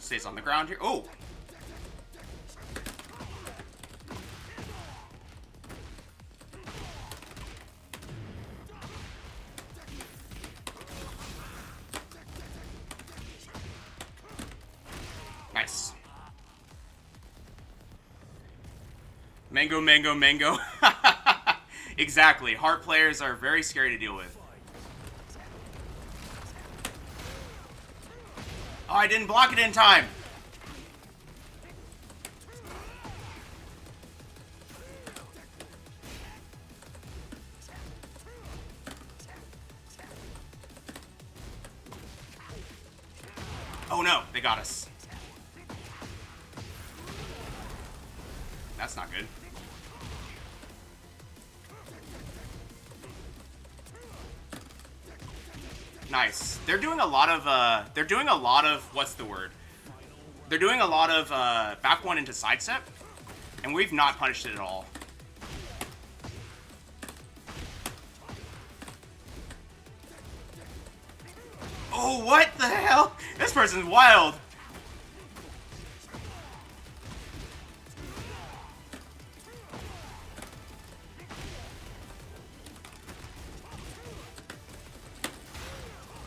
Stays on the ground here. Oh! Nice. Mango, mango, mango. Exactly. Heart players are very scary to deal with. Oh, I didn't block it in time. Oh no, they got us. That's not good. Nice. They're doing a lot of, what's the word? They're doing a lot of back one into sidestep, and we've not punished it at all. Oh, what the hell? This person's wild.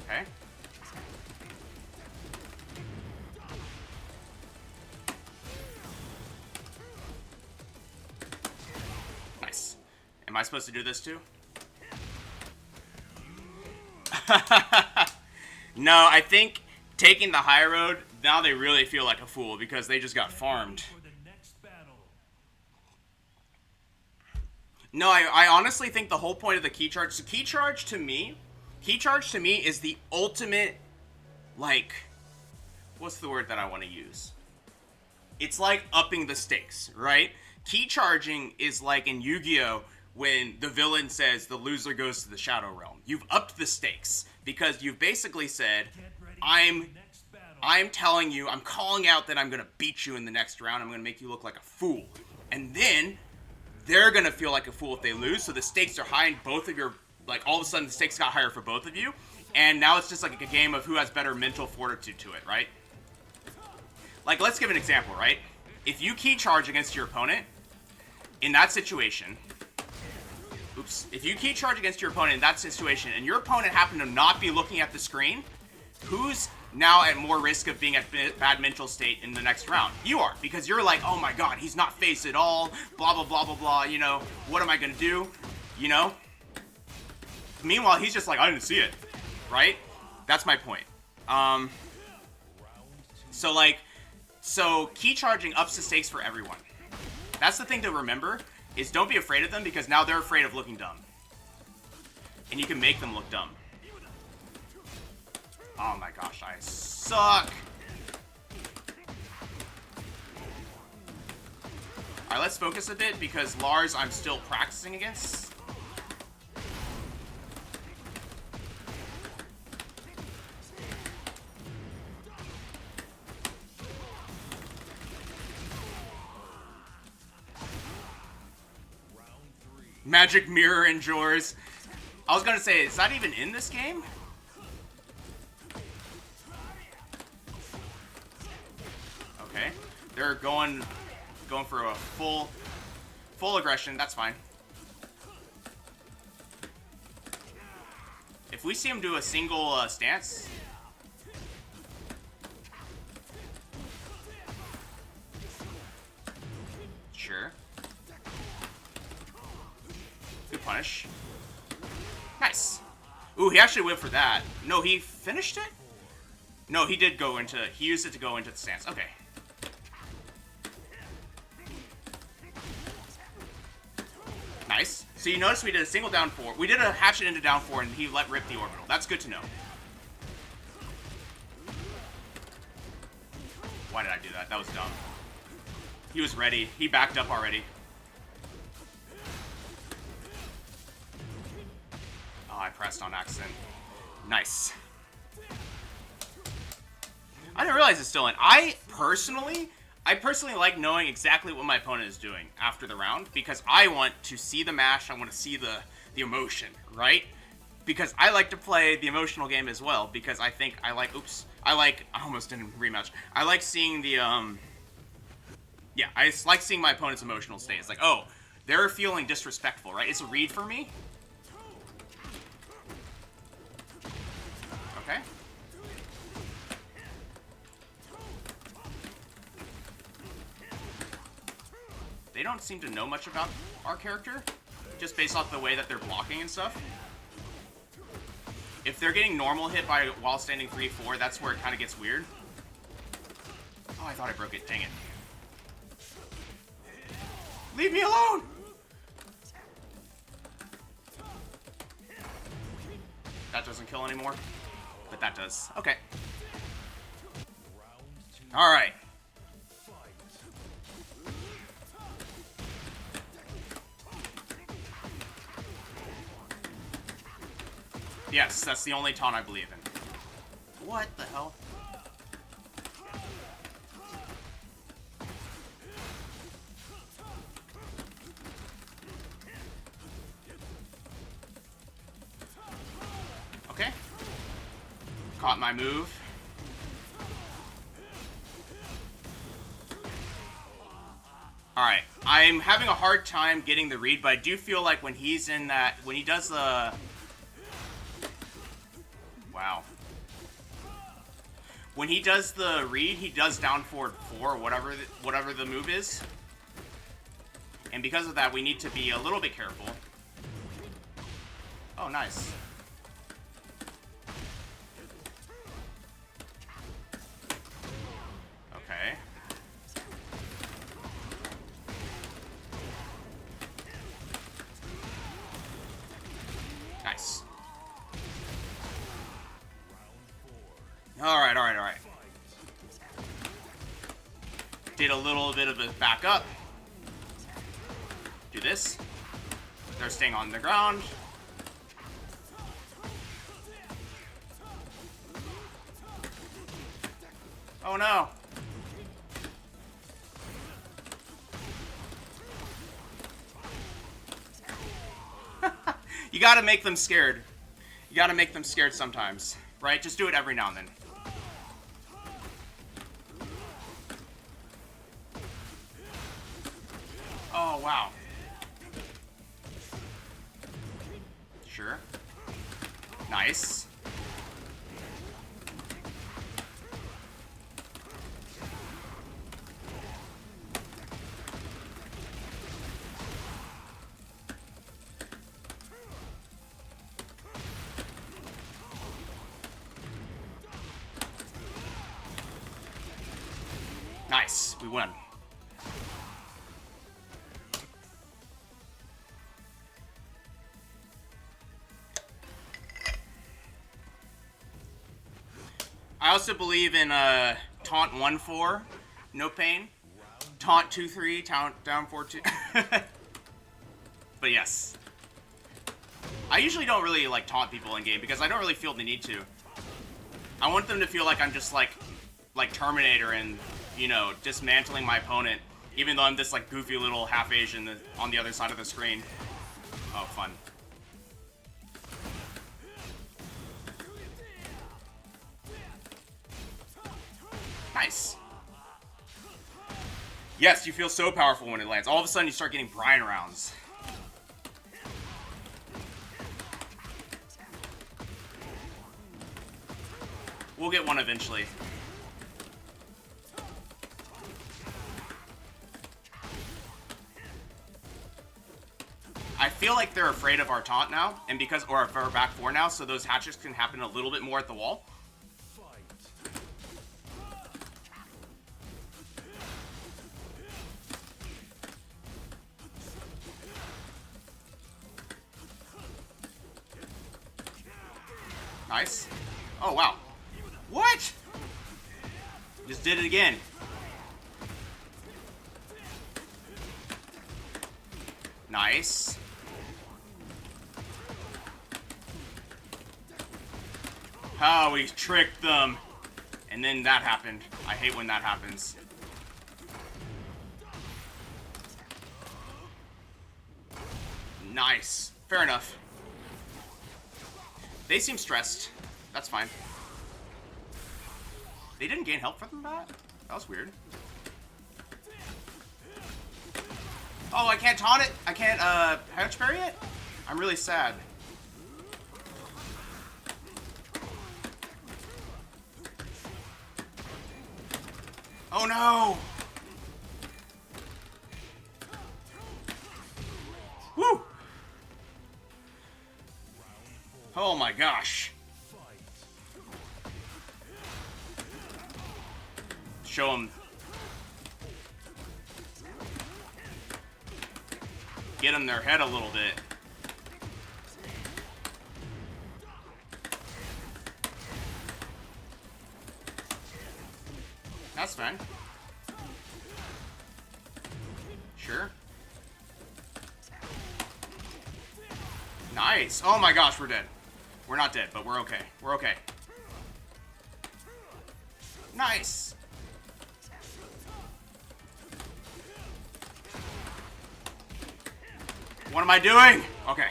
Okay. Nice. Am I supposed to do this too? No, I think taking the high road, now they really feel like a fool because they just got farmed. For the next battle. No, I honestly think the whole point of the key charge, so key charge to me is the ultimate, like, what's the word that I want to use? It's like upping the stakes, right? Key charging is like in Yu-Gi-Oh! When the villain says the loser goes to the Shadow Realm. You've upped the stakes because you've basically said, Get ready for I'm the next battle. telling you, I'm calling out that I'm going to beat you in the next round. I'm going to make you look like a fool. And then they're going to feel like a fool if they lose. So the stakes are high in both of your, like all of a sudden the stakes got higher for both of you. And now it's just like a game of who has better mental fortitude to it, right? Like, let's give an example, right? If you key charge against your opponent, in that situation, if you key charge against your opponent in that situation, and your opponent happened to not be looking at the screen, who's now at more risk of being at bad mental state in the next round? You are, because you're like, oh my god, he's not face at all, blah, blah, blah, blah, blah, you know, what am I gonna do, you know? Meanwhile, he's just like, I didn't see it, right? That's my point. So key charging ups the stakes for everyone. That's the thing to remember, is don't be afraid of them, because now they're afraid of looking dumb. And you can make them look dumb. Oh my gosh, I suck! Alright, let's focus a bit, because Lars I'm still practicing against. Magic Mirror endures. I was gonna say, is that even in this game? Okay, they're going for a full Full aggression, that's fine. If we see him do a single stance... Sure. Good punish. Nice. Ooh, he actually went for that. No, he finished it? No, he did go into... He used it to go into the stance. Okay. Nice. So you notice we did a single down 4. We did a hatchet into down 4, and he let rip the orbital. That's good to know. Why did I do that? That was dumb. He was ready. He backed up already. Oh, I pressed on accident. Nice. I didn't realize it's still in. I personally like knowing exactly what my opponent is doing after the round, because I want to see the mash, I want to see the emotion, right? Because I like to play the emotional game as well, because I think I like, I almost didn't rematch. I like seeing the, yeah, I like seeing my opponent's emotional state. It's like, oh, they're feeling disrespectful, right? It's a read for me. Okay. They don't seem to know much about our character, just based off the way that they're blocking and stuff. If they're getting normal hit by while standing 3-4, that's where it kind of gets weird. Oh, I thought I broke it. Dang it. Leave me alone! That doesn't kill anymore, but that does. Okay. Alright. Yes, that's the only taunt I believe in. What the hell? Okay. Caught my move. Alright. I'm having a hard time getting the read, but I do feel like when he's in that... When he does the... Wow. When he does the read, he does down forward 4, whatever the move is. And because of that, we need to be a little bit careful. Oh, nice. Okay. Nice. Alright. Did a little bit of a back up. Do this. They're staying on the ground. Oh no. You gotta make them scared. You gotta make them scared sometimes, right? Just do it every now and then. Oh, wow. Sure. Nice. Nice. We win. I also believe in taunt 1-4, no pain. Taunt 2-3, taunt down 4-2. But yes. I usually don't really like taunt people in game because I don't really feel the need to. I want them to feel like I'm just like Terminator and, you know, dismantling my opponent, even though I'm this like goofy little half Asian on the other side of the screen. Oh, fun. Nice. Yes, you feel so powerful when it lands. All of a sudden, you start getting Bryan rounds. We'll get one eventually. I feel like they're afraid of our taunt now, and because, or of our back four now, so those hatchets can happen a little bit more at the wall. Nice. Oh, wow. What? Just did it again. Nice. Oh, we tricked them. And then that happened. I hate when that happens. Nice. Fair enough. They seem stressed. That's fine. They didn't gain health from that? That was weird. Oh, I can't taunt it? I can't, hedge parry it? I'm really sad. Oh no! Woo! Oh my gosh. Show him. Get them their head a little bit. That's fine. Sure. Nice. Oh my gosh, we're dead. We're not dead, but we're okay. We're okay. Nice. What am I doing? Okay.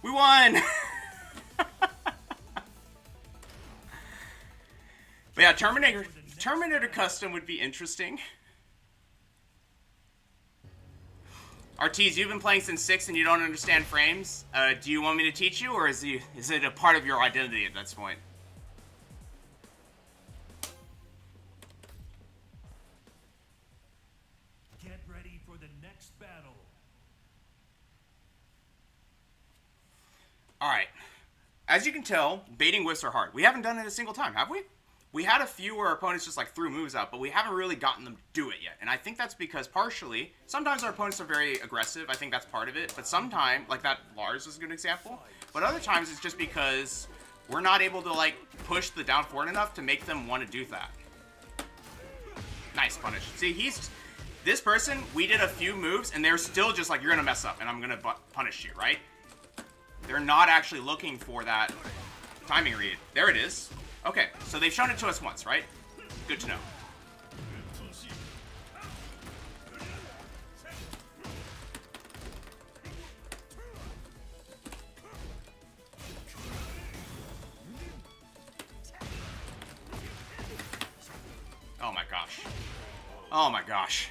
We won! But yeah, Terminator Custom would be interesting. Artees, you've been playing since 6 and you don't understand frames. Do you want me to teach you, or is it a part of your identity at this point? Get ready for the next battle. Alright. As you can tell, baiting whiffs are hard. We haven't done it a single time, have we? We had a few where our opponents just like threw moves out, but we haven't really gotten them to do it yet. And I think that's because partially, sometimes our opponents are very aggressive. I think that's part of it. But sometimes, like that Lars is a good example. But other times it's just because we're not able to like push the down forward enough to make them want to do that. Nice punish. See, this person, we did a few moves and they're still just like, you're going to mess up and I'm going to punish you, right? They're not actually looking for that timing read. There it is. Okay, so they've shown it to us once, right? Good to know. Oh my gosh. Oh my gosh.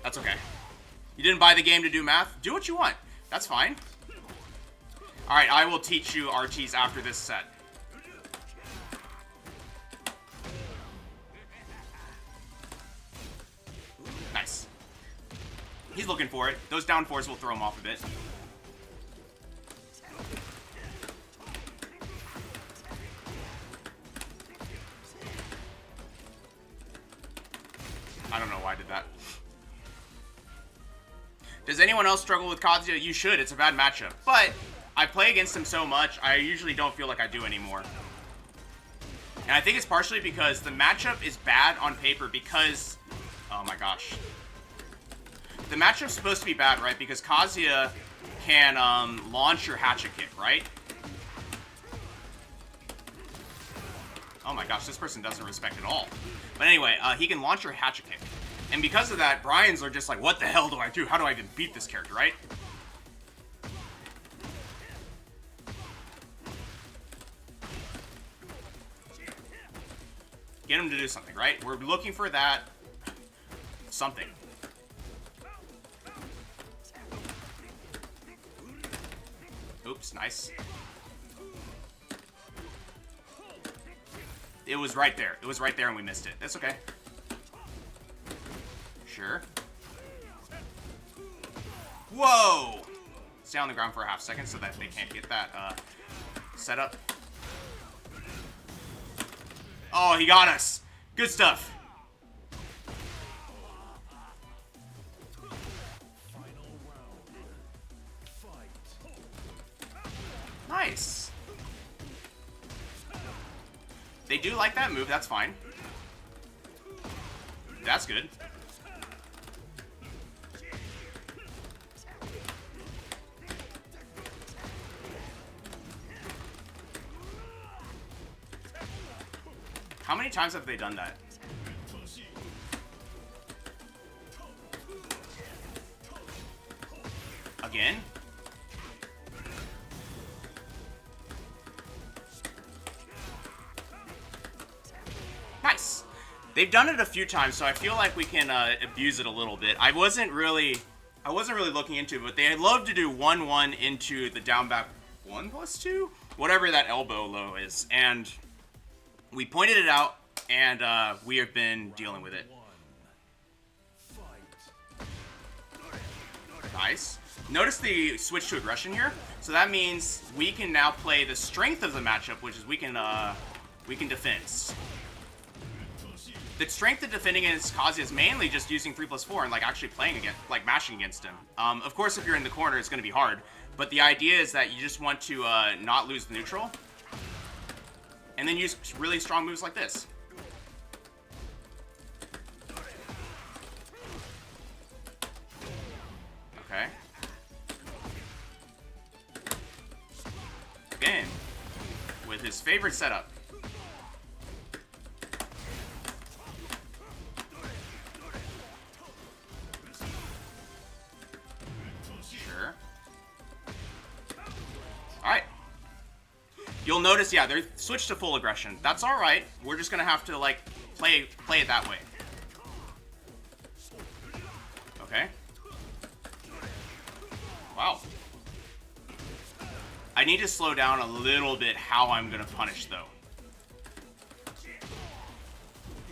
That's okay. You didn't buy the game to do math? Do what you want. That's fine. Alright, I will teach you RTs after this set. Nice. He's looking for it. Those down fours will throw him off a bit. I don't know why I did that. Does anyone else struggle with Kazuya? You should. It's a bad matchup. But I play against him so much, I usually don't feel like I do anymore. And I think it's partially because the matchup is bad on paper because... Oh my gosh. The matchup's supposed to be bad, right? Because Kazuya can launch your hatchet kick, right? Oh my gosh, this person doesn't respect it all. But anyway, he can launch your hatchet kick. And because of that, Bryans are just like, what the hell do I do? How do I even beat this character, right? Get him to do something, right? We're looking for that something. Oops, nice. It was right there. It was right there and we missed it. That's okay. Sure. Whoa! Stay on the ground for a half second so that they can't get that set up. Oh, he got us. Good stuff. Nice. They do like that move. That's fine. That's good. How many times have they done that? Again? Nice. They've done it a few times, so I feel like we can abuse it a little bit. I wasn't really looking into it, but they love to do 1-1 into the down back 1+2, whatever that elbow low is, and we pointed it out, and we have been dealing with it. Nice. Notice the switch to aggression here. So that means we can now play the strength of the matchup, which is we can defend. The strength of defending against Kazuya is mainly just using 3+4 and like actually playing against, like mashing against him. Of course, if you're in the corner, it's going to be hard. But the idea is that you just want to not lose the neutral. And then use really strong moves like this. Okay. Again, with his favorite setup. Sure. Alright. You'll notice, yeah, they're switched to full aggression. That's all right. We're just gonna have to like play it that way. Okay. Wow. I need to slow down a little bit how I'm gonna punish though.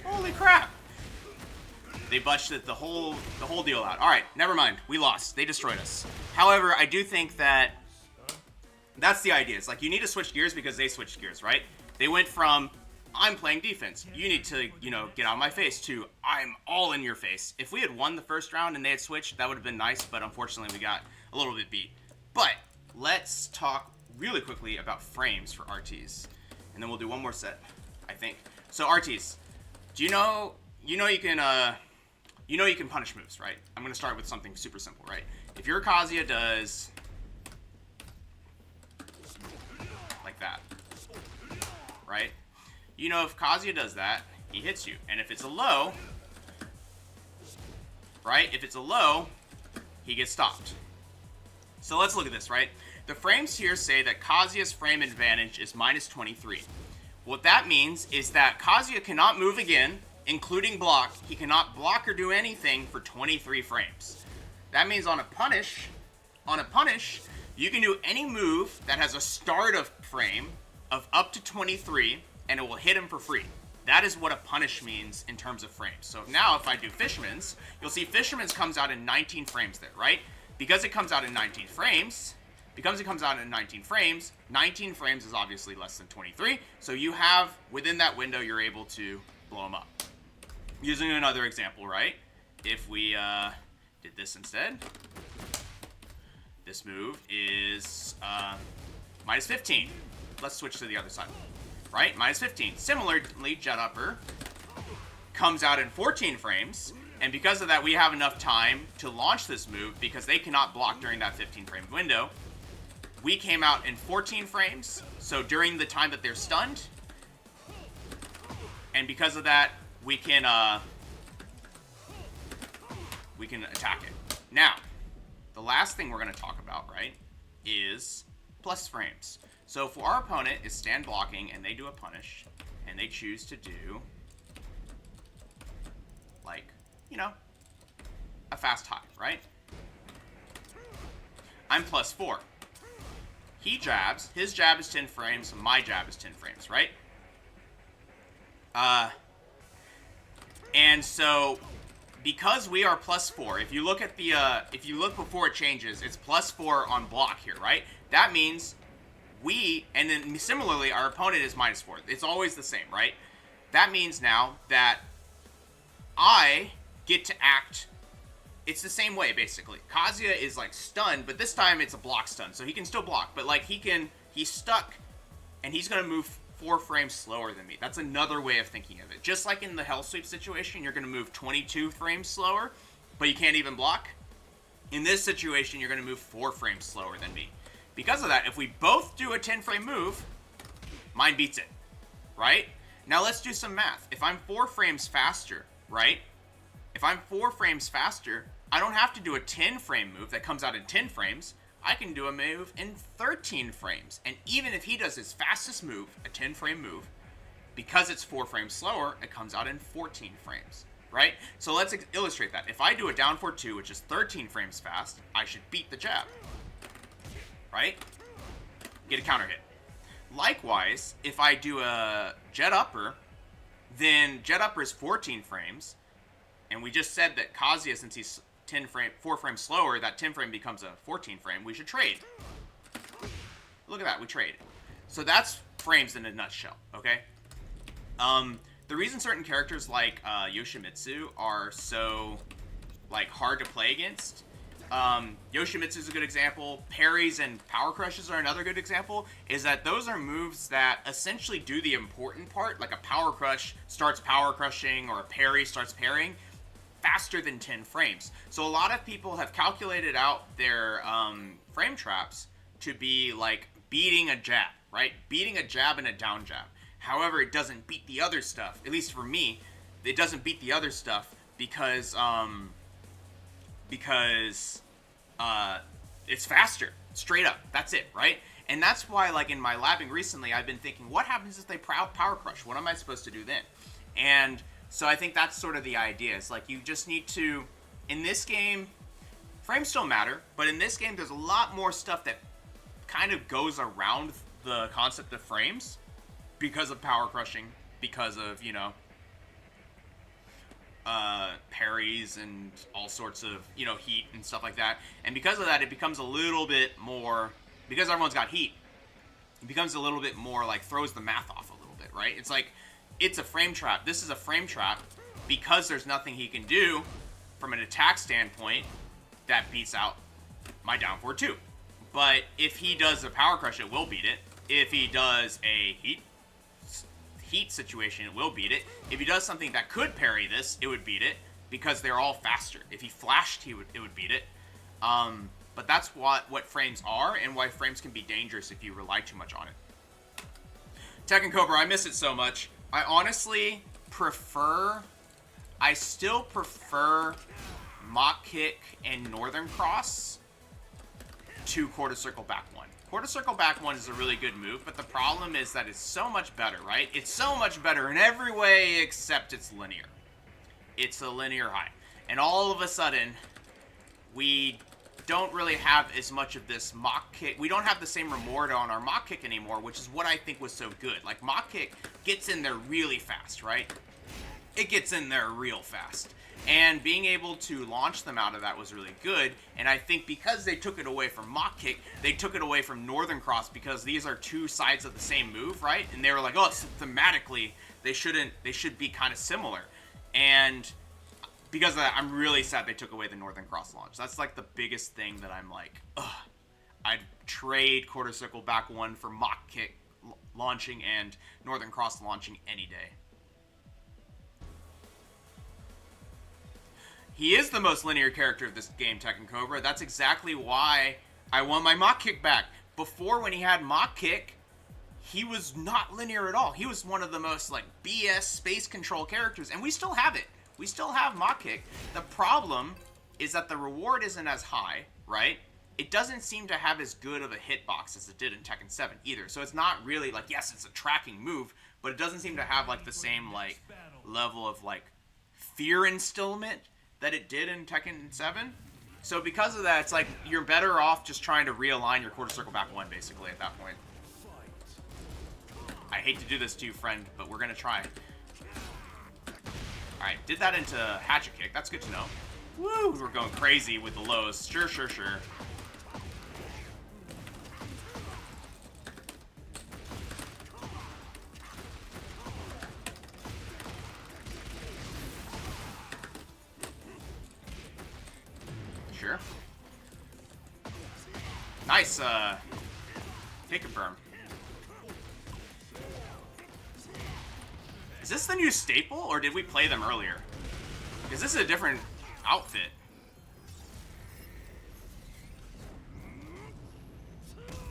Holy crap! They busted the whole deal out. All right, never mind. We lost. They destroyed us. However, I do think that that's the idea. It's like you need to switch gears because they switched gears, right? They went from I'm playing defense. You need to, get out of my face to I'm all in your face. If we had won the first round and they had switched, that would have been nice, but unfortunately we got a little bit beat. But let's talk really quickly about frames for RTs. And then we'll do one more set, I think. So RTs, do you know you can punish moves, right? I'm going to start with something super simple, right? If your Kazuya does like that, right? If Kazuya does that, he hits you. And if it's a low, right? If it's a low, he gets stopped. So let's look at this, right? The frames here say that Kazuya's frame advantage is -23. What that means is that Kazuya cannot move again, including block. He cannot block or do anything for 23 frames. That means on a punish, you can do any move that has a start of frame of up to 23, and it will hit him for free. That is what a punish means in terms of frames. So now if I do Fisherman's, you'll see Fisherman's comes out in 19 frames there, right? Because it comes out in 19 frames, 19 frames is obviously less than 23. So you have, within that window, you're able to blow him up. Using another example, right? If we did this instead, this move is -15. Let's switch to the other side, right? -15. Similarly, Jet Upper comes out in 14 frames, and because of that, we have enough time to launch this move because they cannot block during that 15-frame window. We came out in 14 frames, so during the time that they're stunned, and because of that, we can attack it. Now, the last thing we're going to talk about, right, is plus frames. So if our opponent is stand blocking and they do a punish, and they choose to do you know, a fast high, right? I'm +4. He jabs. His jab is 10 frames. My jab is 10 frames, right? And so, because we are +4, if you look at the, if you look before it changes, it's +4 on block here, right? That means we, and then similarly, our opponent is -4. It's always the same, right? That means now that I get to act. It's the same way, basically. Kazuya is, like, stunned, but this time it's a block stun, so he can still block. But, like, he's stuck, and he's going to move 4 frames slower than me. That's another way of thinking of it. Just like in the Hell Sweep situation, you're going to move 22 frames slower, but you can't even block. In this situation, you're going to move 4 frames slower than me. Because of that, if we both do a 10-frame move, mine beats it, right? Now let's do some math. If I'm 4 frames faster, right? If I'm 4 frames faster, I don't have to do a 10-frame move that comes out in 10 frames. I can do a move in 13 frames. And even if he does his fastest move, a 10-frame move, because it's 4 frames slower, it comes out in 14 frames, right? So let's illustrate that. If I do a down 4-2, which is 13 frames fast, I should beat the jab, right? Get a counter hit. Likewise, if I do a jet upper, then jet upper is 14 frames, and we just said that Kazuya, since he's 4 frames slower, that 10 frame becomes a 14 frame. We should trade. Look at that, we trade. So that's frames in a nutshell, okay? The reason certain characters like Yoshimitsu are so, like, hard to play against, Yoshimitsu is a good example, parries and power crushes are another good example, is that those are moves that essentially do the important part, like a power crush starts power crushing or a parry starts parrying, faster than 10 frames. So a lot of people have calculated out their frame traps to be like beating a jab, right? Beating a jab and a down jab. However, it doesn't beat the other stuff. At least for me, it doesn't beat the other stuff because it's faster, straight up. That's it, right? And that's why, like, in my labbing recently, I've been thinking, what happens if they power crush? What am I supposed to do then? And so I think that's sort of the idea. It's like you just need to, in this game, frames still matter, but in this game there's a lot more stuff that kind of goes around the concept of frames because of power crushing, because of, you know, parries and all sorts of, you know, heat and stuff like that. And because of that, it becomes a little bit more, because everyone's got heat, it becomes a little bit more like throws the math off a little bit, right? It's like, it's a frame trap. This is a frame trap because there's nothing he can do from an attack standpoint that beats out my down 4-2. But if he does a power crush, it will beat it. If he does a heat situation, it will beat it. If he does something that could parry this, it would beat it because they're all faster. If he flashed, it would beat it. But that's what frames are and why frames can be dangerous if you rely too much on it. Tekken Cobra, I miss it so much. I honestly still prefer Mock Kick and Northern Cross to Quarter Circle Back 1. Quarter Circle Back 1 is a really good move, but the problem is that it's so much better, right? It's so much better in every way except it's linear. It's a linear high. And all of a sudden, we don't really have as much of this Mock Kick. We don't have the same reward on our Mock Kick anymore, which is what I think was so good. Like, Mock Kick gets in there really fast, right? It gets in there real fast. And being able to launch them out of that was really good. And I think because they took it away from Mock Kick, they took it away from Northern Cross because these are two sides of the same move, right? And they were like, oh, thematically, they should be kind of similar. And because of that, I'm really sad they took away the Northern Cross launch. That's like the biggest thing that I'm like, ugh. I'd trade Quarter Circle Back 1 for Mock Kick launching and Northern Cross launching any day. He is the most linear character of this game, Tekken Cobra. That's exactly why I want my Mock Kick back. Before, when he had Mock Kick, he was not linear at all. He was one of the most, like, BS space control characters, and we still have it. We still have Mock Kick. The problem is that the reward isn't as high, right? It doesn't seem to have as good of a hitbox as it did in Tekken 7 either. So it's not really like, yes, it's a tracking move, but it doesn't seem to have like the same like level of like fear instillment that it did in Tekken 7. So because of that, it's like you're better off just trying to realign your quarter circle back 1, basically, at that point. I hate to do this to you, friend, but we're going to try. Alright, did that into hatchet kick. That's good to know. Woo! We're going crazy with the lows. Sure, sure, sure. Sure. Nice, take a berm. Is this the new staple, or did we play them earlier? Because this is a different outfit.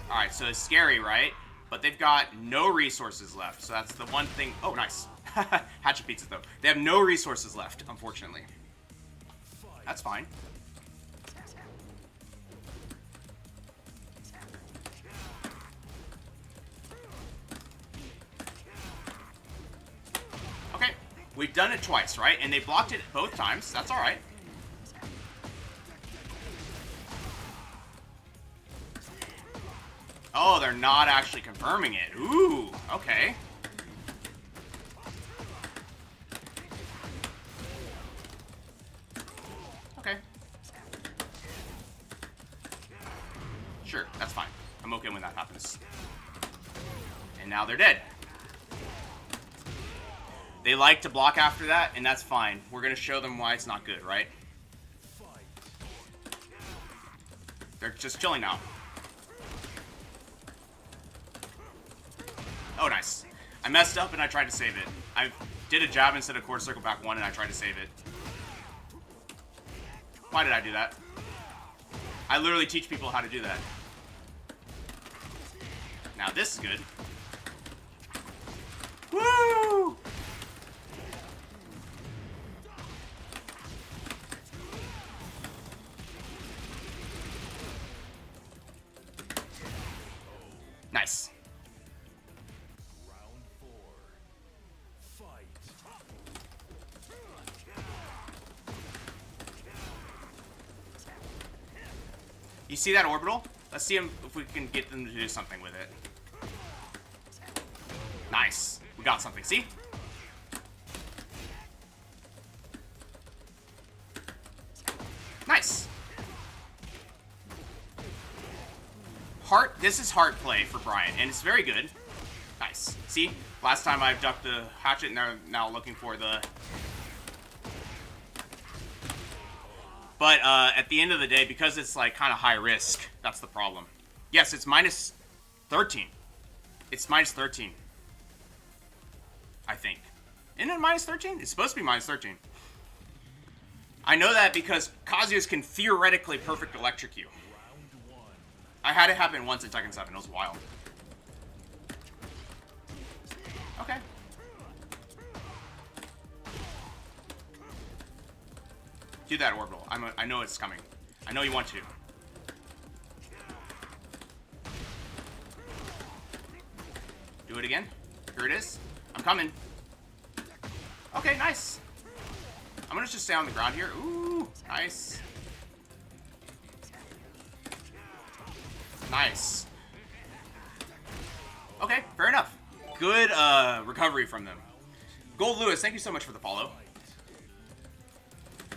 Alright, so it's scary, right? But they've got no resources left, so that's the one thing. Oh, nice. Hatchet pizza, though. They have no resources left, unfortunately. That's fine. Okay, we've done it twice, right? And they blocked it both times. That's alright. Oh, they're not actually confirming it. Ooh, okay. Okay. Sure, that's fine. I'm okay when that happens. And now they're dead. They like to block after that, and that's fine. We're going to show them why it's not good, right? They're just chilling now. Oh, nice. I messed up and I tried to save it. I did a jab instead of quarter circle back 1 and I tried to save it. Why did I do that? I literally teach people how to do that. Now this is good. Woo! Nice. Round 4. Fight. You see that orbital? Let's see if we can get them to do something with it. Nice. We got something. See? Nice. Heart. This is heart play for Bryan, and it's very good. Nice. See? Last time I ducked the hatchet, and they're now looking for the... But at the end of the day, because it's like kind of high risk, that's the problem. Yes, it's minus 13. It's minus 13. I think. Isn't it minus 13? It's supposed to be minus 13. I know that because Kazuya's can theoretically perfect electric you. I had it happen once in Tekken 7. It was wild. Okay. Do that orbital. I know it's coming. I know you want to. Do it again. Here it is. I'm coming. Okay, nice. I'm gonna just stay on the ground here. Ooh, nice. Nice. Okay, fair enough. Good recovery from them. Gold Lewis, thank you so much for the follow.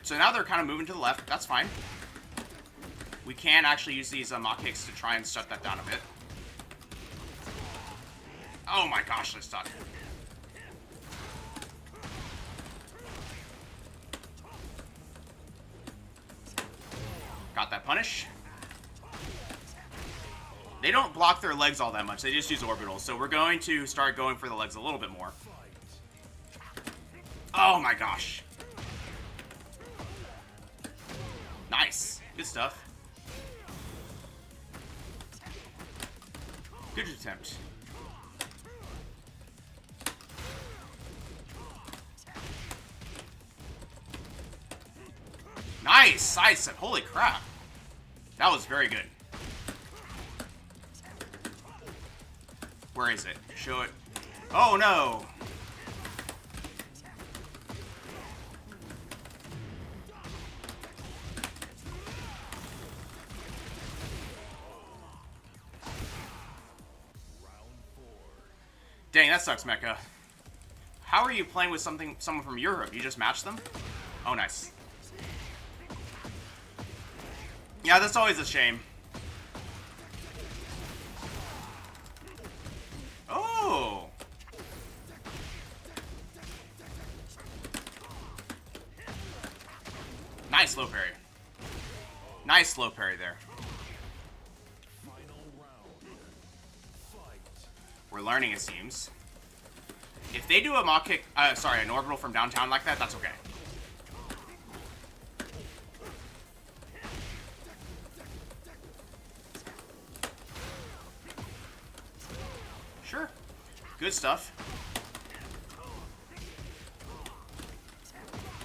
So now they're kind of moving to the left. That's fine. We can actually use these mock kicks to try and shut that down a bit. Oh my gosh, they're stuck. Got that punish. They don't block their legs all that much. They just use orbitals. So we're going to start going for the legs a little bit more. Oh my gosh. Nice. Good stuff. Good attempt. Nice! Side step. Holy crap. That was very good. Where is it? Show it. Oh no! Dang, that sucks, Mecha. How are you playing with someone from Europe? You just matched them? Oh, nice. Yeah, that's always a shame. Oh! Nice slow parry. Nice slow parry there. We're learning, it seems. If they do a mock kick, sorry, an orbital from downtown like that, that's okay. Sure. Good stuff.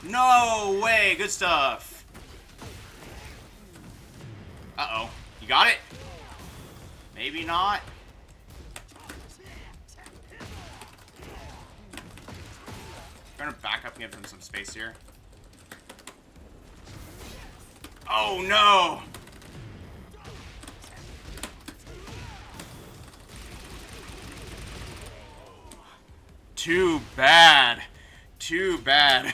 No way! Good stuff. Uh-oh. You got it? Maybe not. Trying to back up and give him some space here. Oh no! Too bad. Too bad.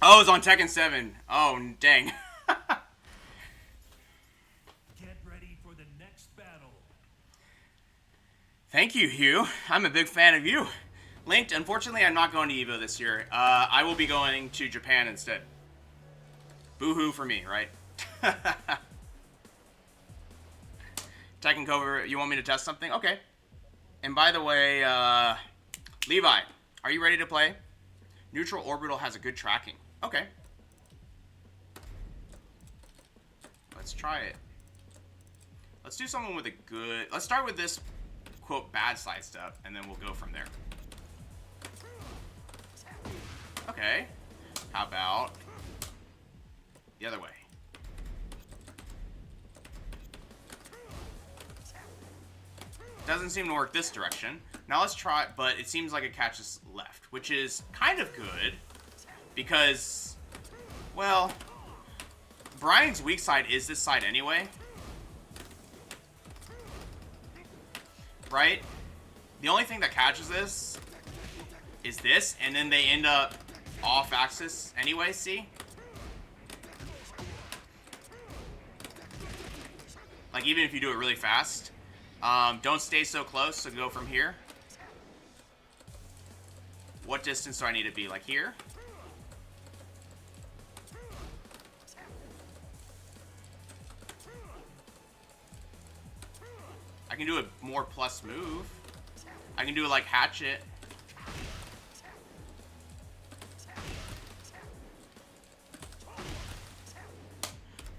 Oh, it's on Tekken 7. Oh, dang. Get ready for the next battle. Thank you, Hugh. I'm a big fan of you. Linked, unfortunately, I'm not going to EVO this year. I will be going to Japan instead. Boo-hoo for me, right? Tekken cover, you want me to test something? Okay. And by the way, Levi, are you ready to play? Neutral orbital has a good tracking. Okay. Let's try it. Let's do someone with a good... Let's start with this, quote, bad side step, and then we'll go from there. Okay. How about the other way? Doesn't seem to work this direction. Now let's try it, but it seems like it catches left, which is kind of good because, well, Bryan's weak side is this side anyway. Right? The only thing that catches this is this, and then they end up off axis anyway, see? Like, even if you do it really fast, don't stay so close, so go from here. What distance do I need to be? Like here? I can do a more plus move. I can do it like hatchet.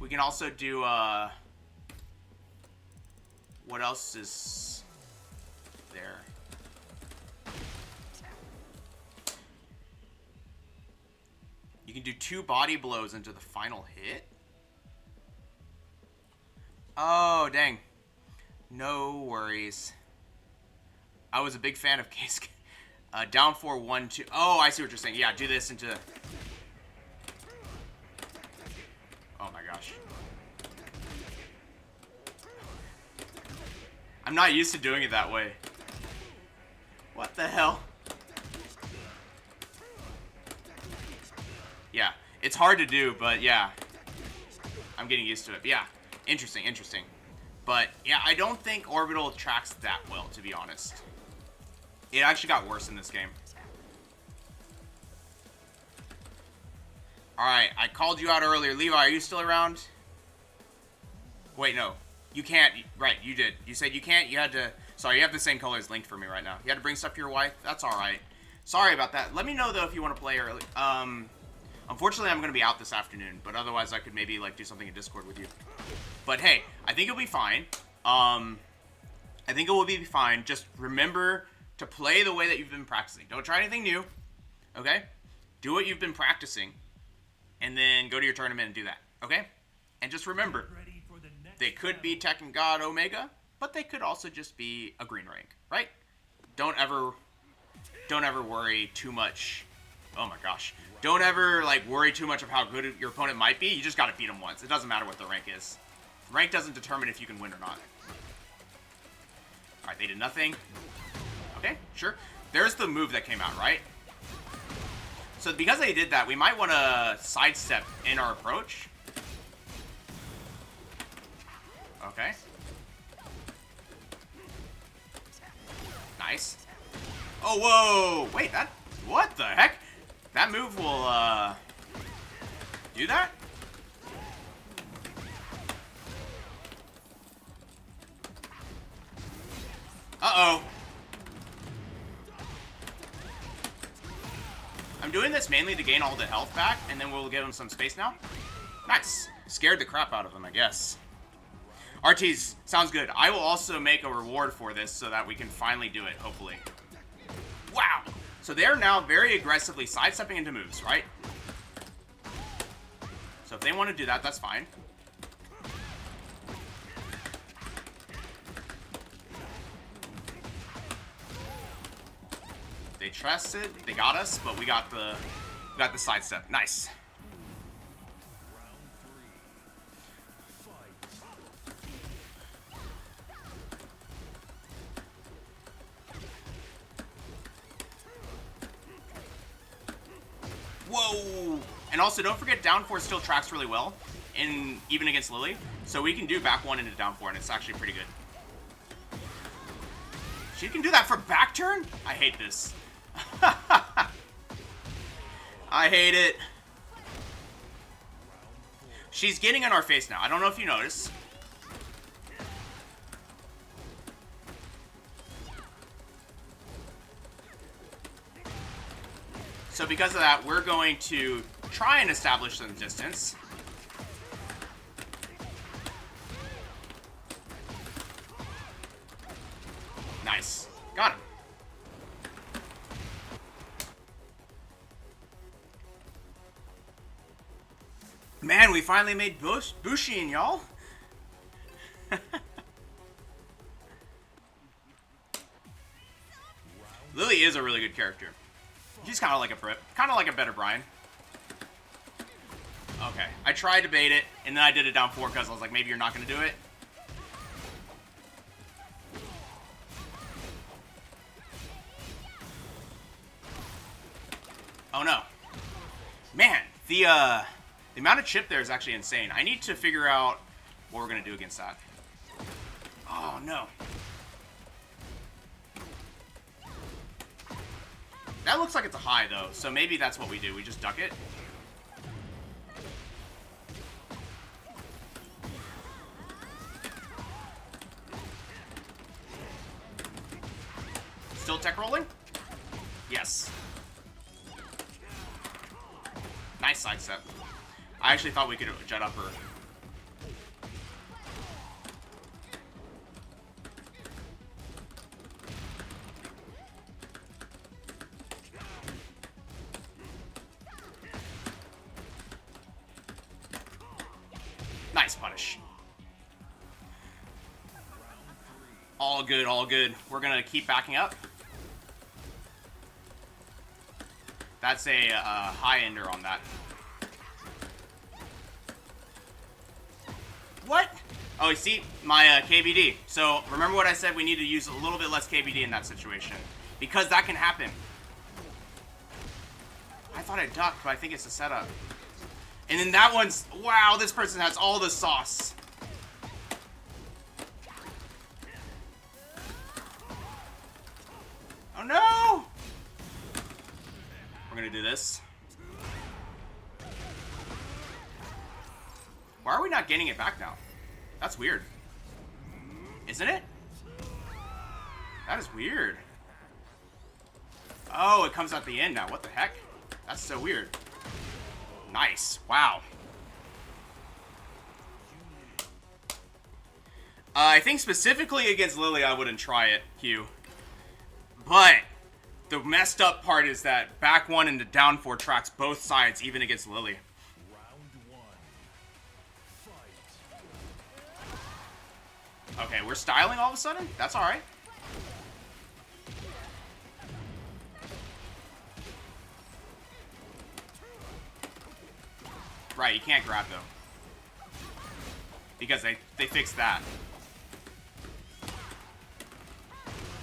We can also do, what else is there? You can do 2 body blows into the final hit? Oh, dang. No worries. I was a big fan of Case. Down 4, 1, 2. Oh, I see what you're saying. Yeah, do this into... Oh my gosh. I'm not used to doing it that way. What the hell? Yeah, it's hard to do, but yeah. I'm getting used to it. But yeah, interesting, interesting. But yeah, I don't think orbital tracks that well, to be honest. It actually got worse in this game. Alright, I called you out earlier. Levi, are you still around? Wait, no. You can't. Right, you did. You said you can't. You had to... Sorry, you have the same colors linked for me right now. You had to bring stuff to your wife? That's alright. Sorry about that. Let me know, though, if you want to play early. Unfortunately, I'm going to be out this afternoon, but otherwise I could maybe, like, do something in Discord with you. But, hey, I think it'll be fine. I think it will be fine. Just remember to play the way that you've been practicing. Don't try anything new, okay? Do what you've been practicing, and then go to your tournament and do that, okay? And just remember, they could be Tekken God Omega, but they could also just be a green rank, right? Don't ever worry too much. Oh my gosh. Don't ever, like, worry too much of how good your opponent might be. You just gotta beat them once. It doesn't matter what the rank is. Rank doesn't determine if you can win or not. Alright, they did nothing. Okay, sure. There's the move that came out, right? So because they did that, we might want to sidestep in our approach. Okay. Nice. Oh, whoa! Wait, that... What the heck? That move will, do that? Uh-oh. I'm doing this mainly to gain all the health back, and then we'll give him some space now. Nice. Scared the crap out of him, I guess. RTs, sounds good. I will also make a reward for this so that we can finally do it, hopefully. Wow. So they're now very aggressively sidestepping into moves, right? So if they want to do that, that's fine. They trusted, they got us, but we got the sidestep. Nice. Whoa! And also, don't forget, down 4 still tracks really well, even against Lily. So we can do back 1 into down 4, and it's actually pretty good. She can do that for back turn? I hate this. I hate it. She's getting in our face now. I don't know if you notice. So because of that, we're going to try and establish some distance. Nice. Got him. Man, we finally made Bushin, y'all. Lily is a really good character. She's kind of like a better Bryan. Okay, I tried to bait it, and then I did it down 4 because I was like, maybe you're not going to do it. Oh no. Man, the amount of chip there is actually insane. I need to figure out what we're going to do against that. Oh no. That looks like it's a high, though, so maybe that's what we do. We just duck it. Still tech rolling? Yes. Nice sidestep. I actually thought we could jet up her. Nice punish. All good, all good. We're gonna keep backing up. That's a high ender on that. What? Oh, you see, my KBD. So remember what I said? We need to use a little bit less KBD in that situation. Because that can happen. I thought I ducked, but I think it's a setup. And then that one's... Wow, this person has all the sauce. Oh, no! We're going to do this. Why are we not getting it back now? That's weird. Isn't it? That is weird. Oh, it comes at the end now. What the heck? That's so weird. Nice. Wow. I think specifically against Lily, I wouldn't try it, Hugh. But the messed up part is that back 1 into down 4 tracks both sides, even against Lily. Okay, we're styling all of a sudden? That's alright. Right, you can't grab though. Because they fixed that.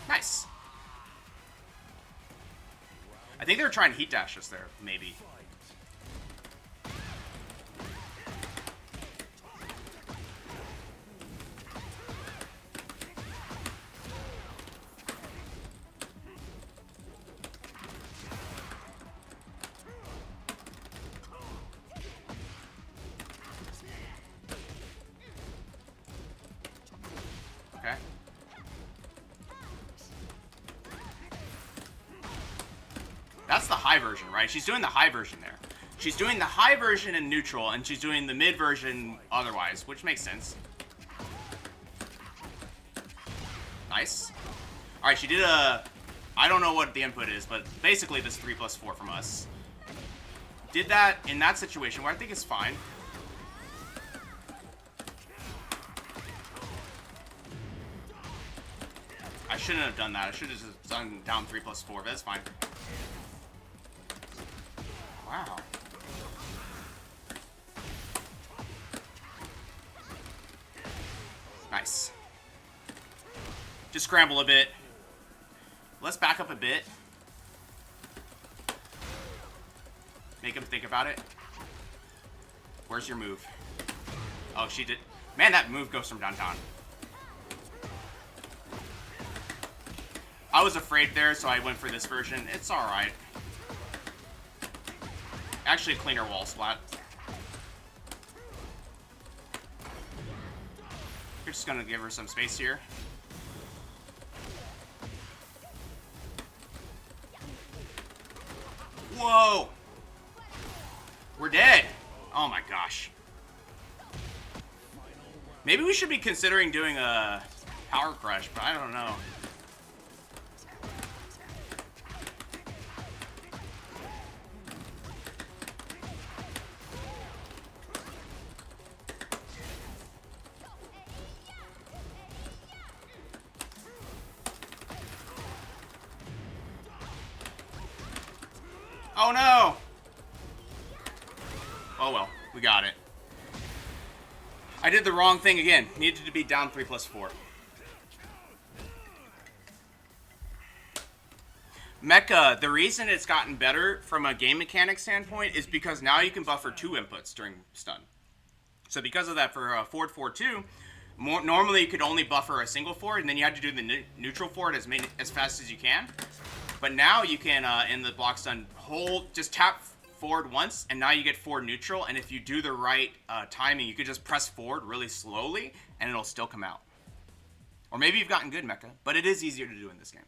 Nice. I think they were trying to heat dash us there, maybe. Okay. That's the high version, right? She's doing the high version there. She's doing the high version in neutral, and she's doing the mid version otherwise, which makes sense. Nice. Alright, she did a... I don't know what the input is, but basically this 3+4 from us. Did that in that situation where I think it's fine. I shouldn't have done that. I should have just done down 3+4, but that's fine. Wow. Nice. Just scramble a bit. Let's back up a bit. Make him think about it. Where's your move? Oh, she did. Man, that move goes from downtown. I was afraid there, so I went for this version. It's alright. Actually, a cleaner wall splat. We're just gonna give her some space here. Whoa! We're dead! Oh my gosh. Maybe we should be considering doing a power crush, but I don't know. Oh no! Oh well, we got it. I did the wrong thing again. Needed to be down 3+4. Mecha, the reason it's gotten better from a game mechanic standpoint is because now you can buffer 2 inputs during stun. So because of that, for forward 4-2, normally you could only buffer a single forward, and then you had to do the neutral forward as fast as you can. But now you can, in the block stun, just tap forward once, and now you get forward neutral, and if you do the right timing, you could just press forward really slowly, and it'll still come out. Or maybe you've gotten good mecha, but it is easier to do in this game.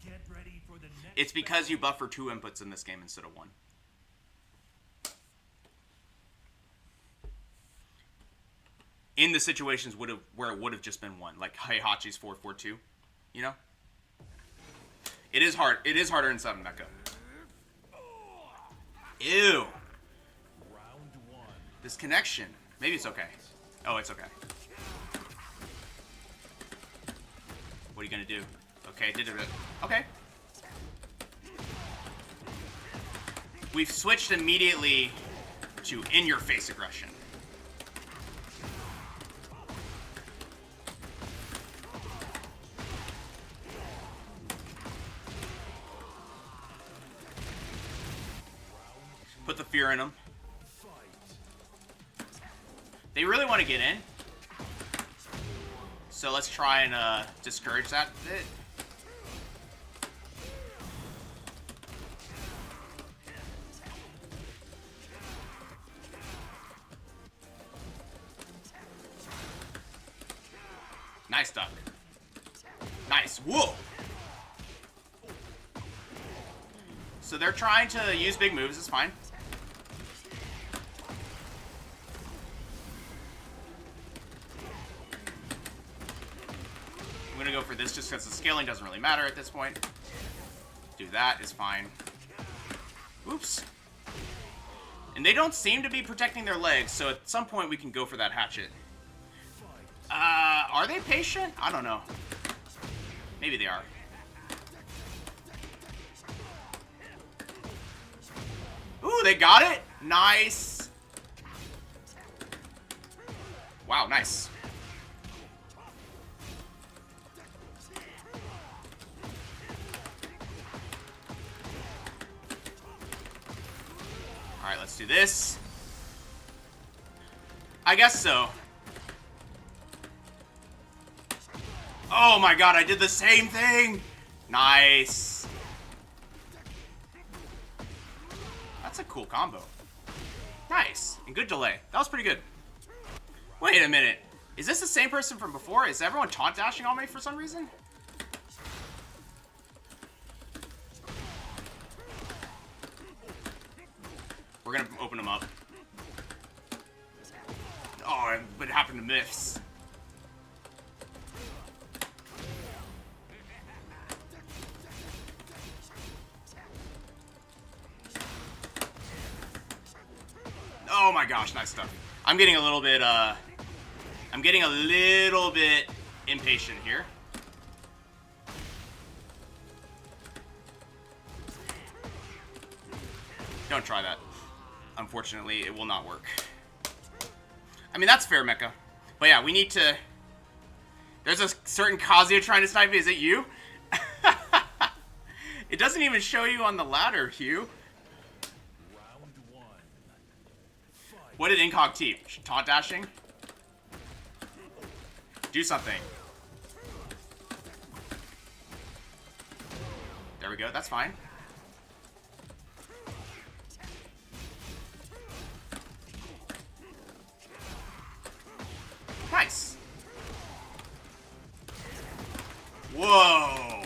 Get ready for the next It's because you buffer 2 inputs in this game instead of 1. In the situations where it would have just been 1, like Heihachi's 4-4-2, you know? It is hard. It is harder in 7 mecha. Ew. round 1. This connection. Maybe it's okay. Oh, it's okay. What are you gonna do? Okay, did it. Okay. We've switched immediately to in-your-face aggression. Put the fear in them. They really want to get in. So let's try and discourage that a bit. Nice duck. Nice. Whoa! So they're trying to use big moves. It's fine. I'm gonna go for this just because the scaling doesn't really matter at this point. Do that is fine. Oops. And they don't seem to be protecting their legs, so at some point we can go for that hatchet. Are they patient? I don't know. Maybe they are. Ooh, they got it! Nice! Wow, nice. Alright, let's do this. I guess so. Oh my god, I did the same thing! Nice. That's a cool combo. Nice. And good delay. That was pretty good. Wait a minute. Is this the same person from before? Is everyone taunt dashing on me for some reason? We're gonna open them up. Oh, what happened to Myths? Oh my gosh, nice stuff. I'm getting a little bit impatient here. Don't try that. Unfortunately, it will not work. I mean, that's fair, Mecha. But yeah, we need to... There's a certain Kazuya trying to snipe me. Is it you? It doesn't even show you on the ladder, Hugh. Round one. What did Incog teach? Taunt dashing? Do something. There we go. That's fine. Nice. Whoa.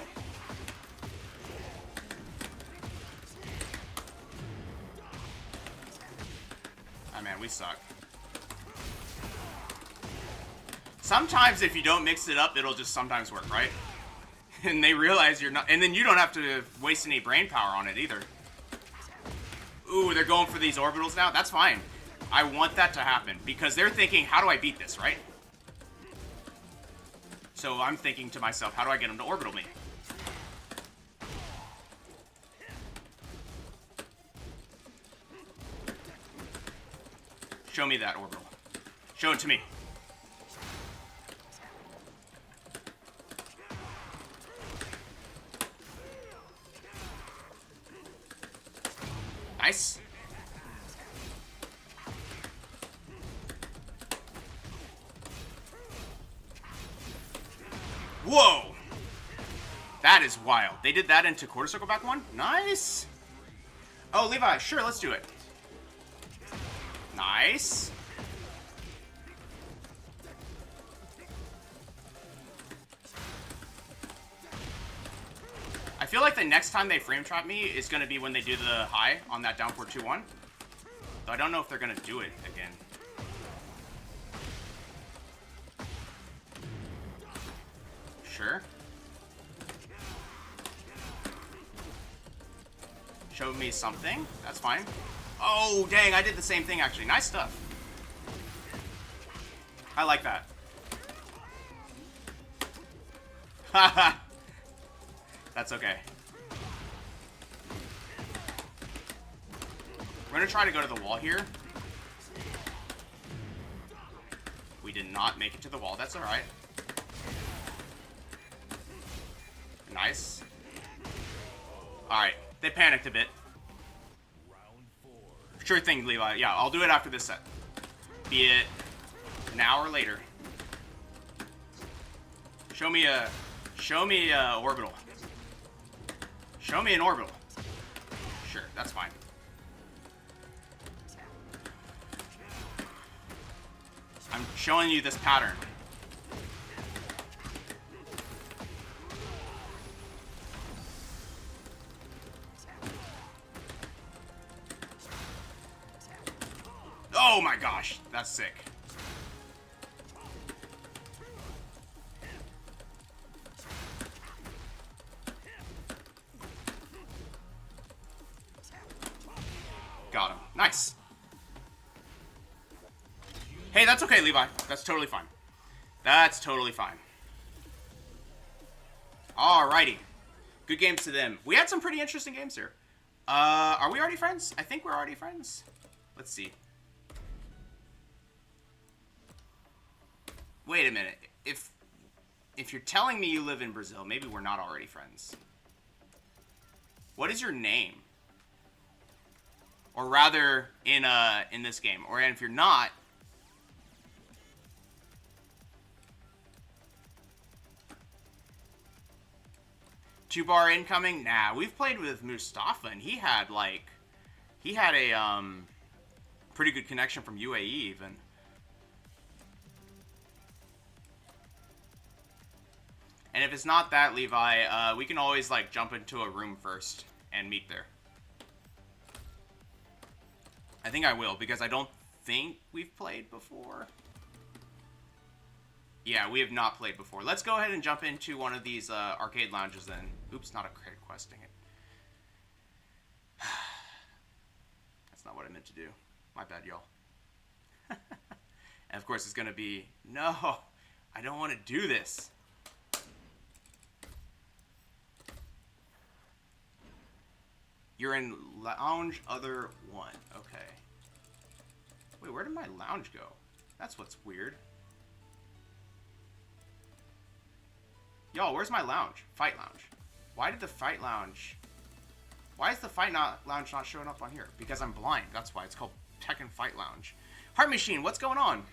Oh man, we suck. Sometimes if you don't mix it up, it'll just sometimes work, right? And they realize you're not, and then you don't have to waste any brain power on it either. Ooh, they're going for these orbitals now? That's fine. I want that to happen because they're thinking, how do I beat this, right? So I'm thinking to myself, how do I get them to orbital me? Show me that orbital. Show it to me. Nice. Whoa! That is wild. They did that into quarter circle back one? Nice! Oh, Levi, sure, let's do it. Nice. I feel like the next time they frame trap me is going to be when they do the high on that down 4-2-1. Though I don't know if they're going to do it again. Sure. Show me something. That's fine. Oh, dang, I did the same thing, actually. Nice stuff. I like that. Haha. That's okay. We're gonna try to go to the wall here. We did not make it to the wall. That's alright. Nice. Alright. They panicked a bit. Sure thing, Levi. Yeah, I'll do it after this set. Be it now or later. Show me a orbital. Show me an orbital. Sure, that's fine. I'm showing you this pattern. Oh my gosh, that's sick. Got him. Nice. Hey, that's okay, Levi. That's totally fine. That's totally fine. Alrighty. Good games to them. We had some pretty interesting games here. Are we already friends? I think we're already friends. Let's see. Wait a minute. If you're telling me you live in Brazil, maybe we're not already friends. What is your name? or rather in this game. Or if you're not, two-bar incoming. Nah, we've played with Mustafa, and he had a pretty good connection from UAE even. And if it's not that, Levi, we can always like jump into a room first and meet there. I think I will, because I don't think we've played before. Yeah, we have not played before. Let's go ahead and jump into one of these arcade lounges then. Oops, not arcade questing it. That's not what I meant to do. My bad, y'all. And of course it's gonna be, no, I don't want to do this. You're in lounge other 1. Okay. Wait, where did my lounge go? That's what's weird. Y'all, where's my lounge? Fight lounge. Why did the fight lounge... Why is the fight lounge not showing up on here? Because I'm blind. That's why. It's called Tekken Fight Lounge. Heart Machine, what's going on?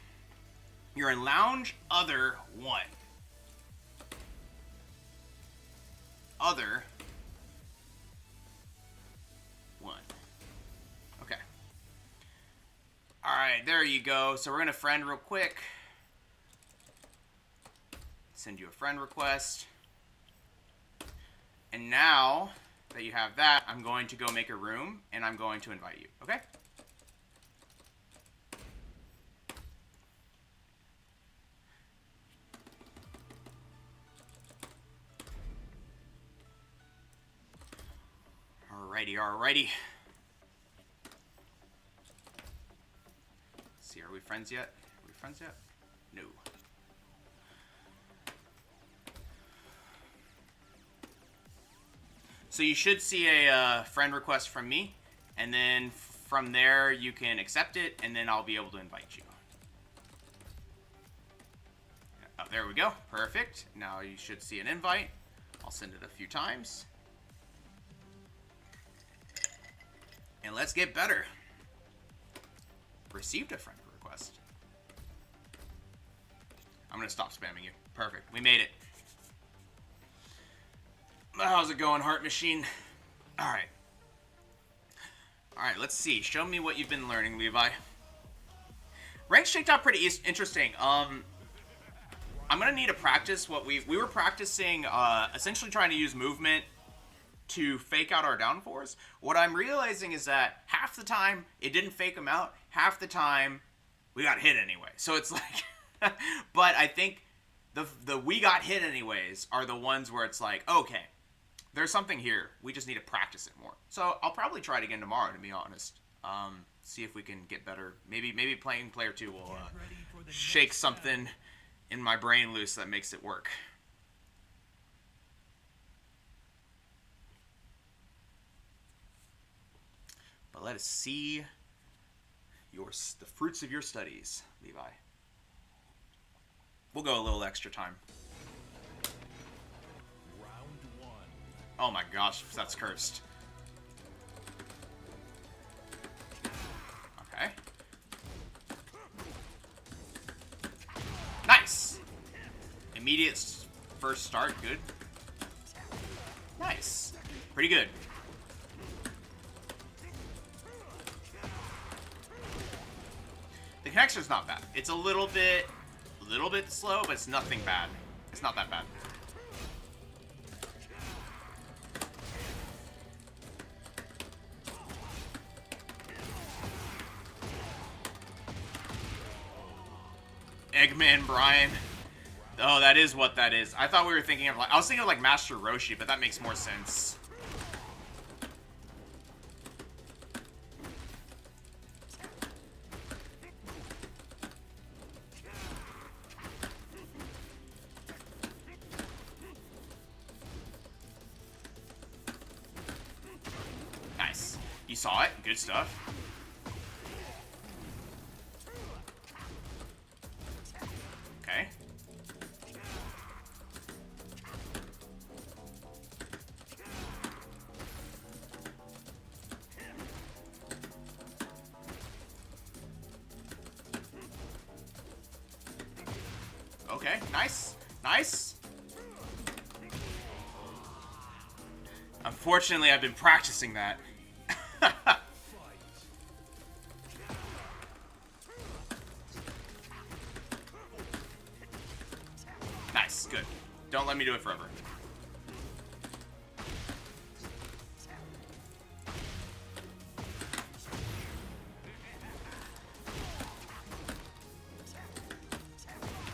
You're in lounge other 1. Other 1. Okay. Alright, there you go. So we're going to friend real quick. Send you a friend request. And now that you have that, I'm going to go make a room, and I'm going to invite you, okay? Alrighty. Let's see, are we friends yet? No. So you should see a friend request from me, and then from there you can accept it, and then I'll be able to invite you. Oh, there we go. Perfect. Now you should see an invite. I'll send it a few times. And let's get better. Received a friend request. I'm going to stop spamming you. Perfect. We made it. How's it going, Heart Machine? Alright. Alright, let's see. Show me what you've been learning, Levi. Ranks shaked out pretty interesting. I'm gonna need to practice what we were practicing, essentially trying to use movement to fake out our downforce. What I'm realizing is that half the time it didn't fake them out, half the time we got hit anyway. So it's like, but I think the we got hit anyways are the ones where it's like, okay, there's something here. We just need to practice it more. So I'll probably try it again tomorrow, to be honest. See if we can get better. Maybe playing player 2 will shake something in my brain loose that makes it work. But let us see the fruits of your studies, Levi. We'll go a little extra time. Oh my gosh, that's cursed. Okay. Nice! Immediate first start, good. Nice. Pretty good. The connection's not bad. It's a little bit slow, but it's nothing bad. It's not that bad. Eggman Bryan. Oh, that is what that is. I thought we were thinking of like... I was thinking of like Master Roshi, but that makes more sense. Nice. You saw it. Good stuff. Okay. Okay, nice. Nice. Unfortunately, I've been practicing that. Nice, good. Don't let me do it forever.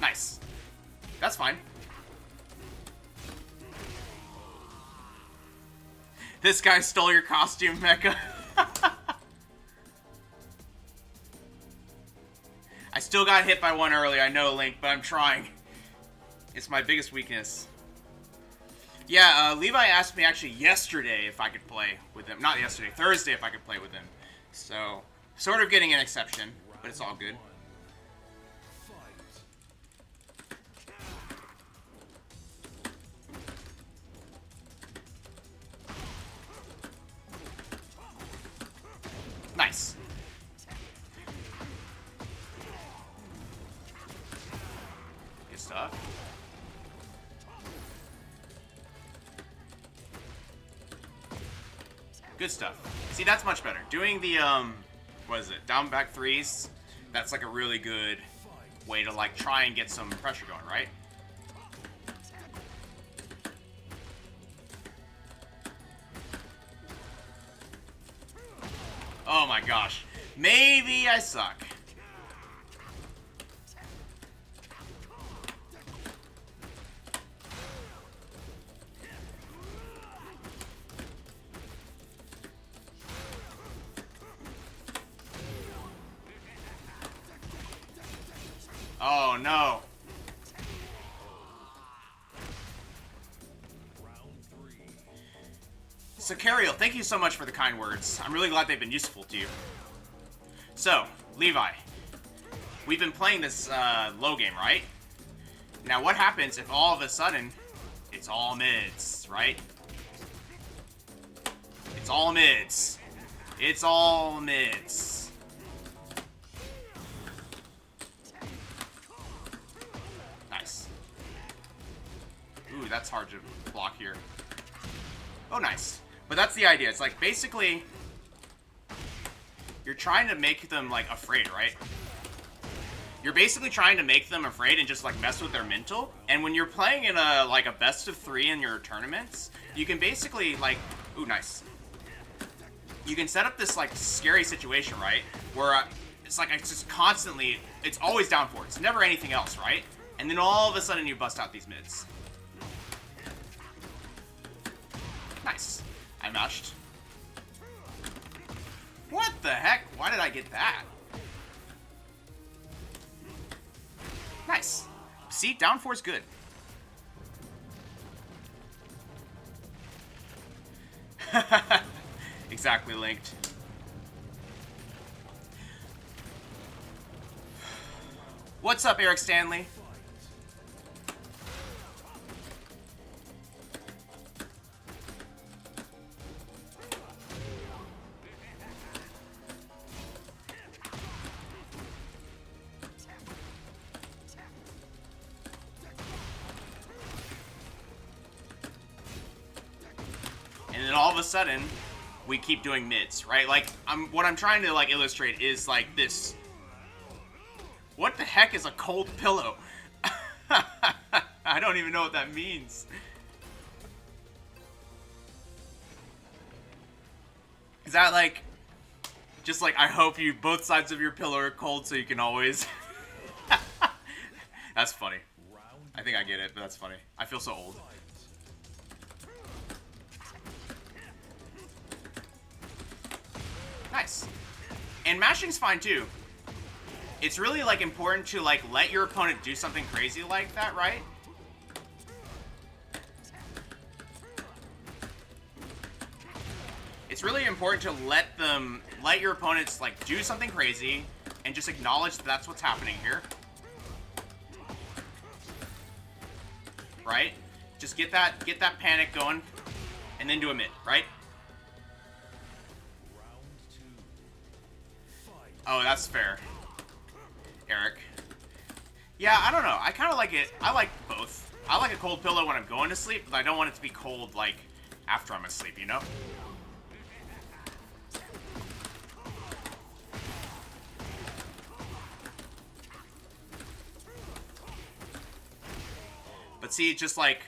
Nice. That's fine. This guy stole your costume, Mecha. I still got hit by one earlier, I know, Link, but I'm trying. It's my biggest weakness. Yeah, Levi asked me actually yesterday if I could play with him. Not yesterday, Thursday if I could play with him. So, sort of getting an exception, but it's all good. Nice. Good stuff. Good stuff. See, that's much better. Doing the, what is it? Down back threes, that's like a really good way to like try and get some pressure going, right? Oh my gosh. Maybe I suck. Oh no. Sicarial, thank you so much for the kind words. I'm really glad they've been useful to you. So, Levi, we've been playing this low game, right? Now what happens if all of a sudden it's all mids, right? It's all mids. It's all mids. Nice. Ooh, that's hard to block here. Oh, nice. But that's the idea. It's like basically you're trying to make them like afraid, right? You're basically trying to make them afraid and just like mess with their mental. And when you're playing in a like a best of 3 in your tournaments, you can basically like, ooh, nice. You can set up this like scary situation, right? Where it's like it's just constantly, it's always down for it. It's never anything else, right? And then all of a sudden you bust out these mids. Nice. I matched. What the heck? Why did I get that? Nice. See, down 4 is good. Exactly linked. What's up, Eric Stanley? And then all of a sudden, we keep doing mids, right? Like, what I'm trying to like illustrate is like this. What the heck is a cold pillow? I don't even know what that means. Is that like, just like, I hope you, both sides of your pillow are cold so you can always... That's funny. I think I get it, but that's funny. I feel so old. Nice. And mashing's fine too. It's really like important to like let your opponent do something crazy like that, right? It's really important to let your opponents like do something crazy and just acknowledge that that's what's happening here. Right? Just get that panic going and then do a mid, right? Oh, that's fair. Eric. Yeah, I don't know. I kind of like it. I like both. I like a cold pillow when I'm going to sleep, but I don't want it to be cold, like, after I'm asleep, you know? But see, it's just like,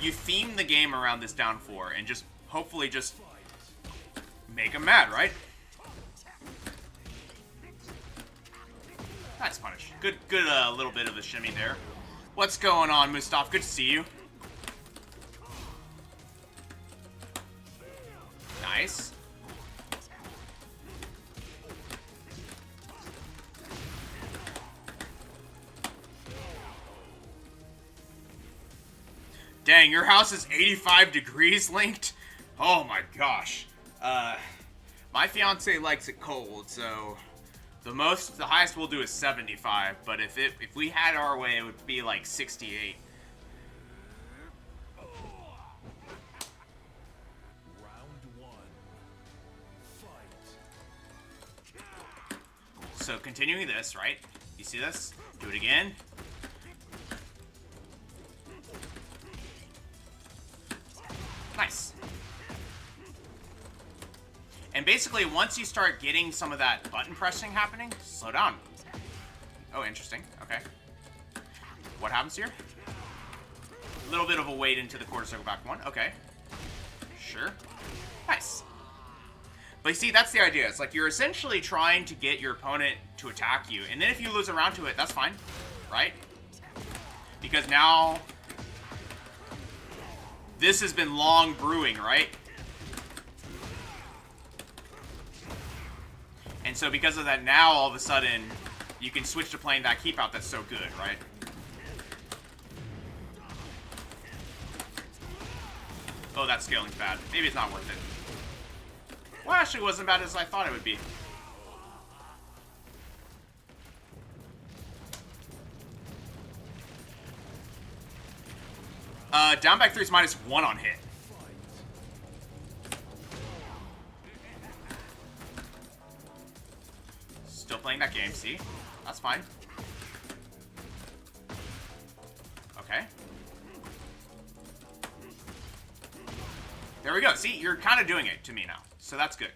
you theme the game around this down 4, and just, hopefully just make them mad, right? Nice punish. Good little bit of a shimmy there. What's going on, Mustafa? Good to see you. Nice. Dang, your house is 85 degrees linked? Oh my gosh. My fiance likes it cold, so the highest we'll do is 75, but if we had our way, it would be like 68. So continuing this, right? You see this? Do it again. Nice. And basically, once you start getting some of that button pressing happening, slow down. Oh, interesting. Okay. What happens here? A little bit of a wait into the quarter circle back 1. Okay. Sure. Nice. But you see, that's the idea. It's like you're essentially trying to get your opponent to attack you. And then if you lose a round to it, that's fine. Right? Because now this has been long brewing, right? And so because of that, now all of a sudden, you can switch to playing that keep out that's so good, right? Oh, that scaling's bad. Maybe it's not worth it. Well, actually, it wasn't bad as I thought it would be. Down back 3 is -1 on hit. Still playing that game, see? That's fine. Okay. There we go. See, you're kind of doing it to me now. So that's good.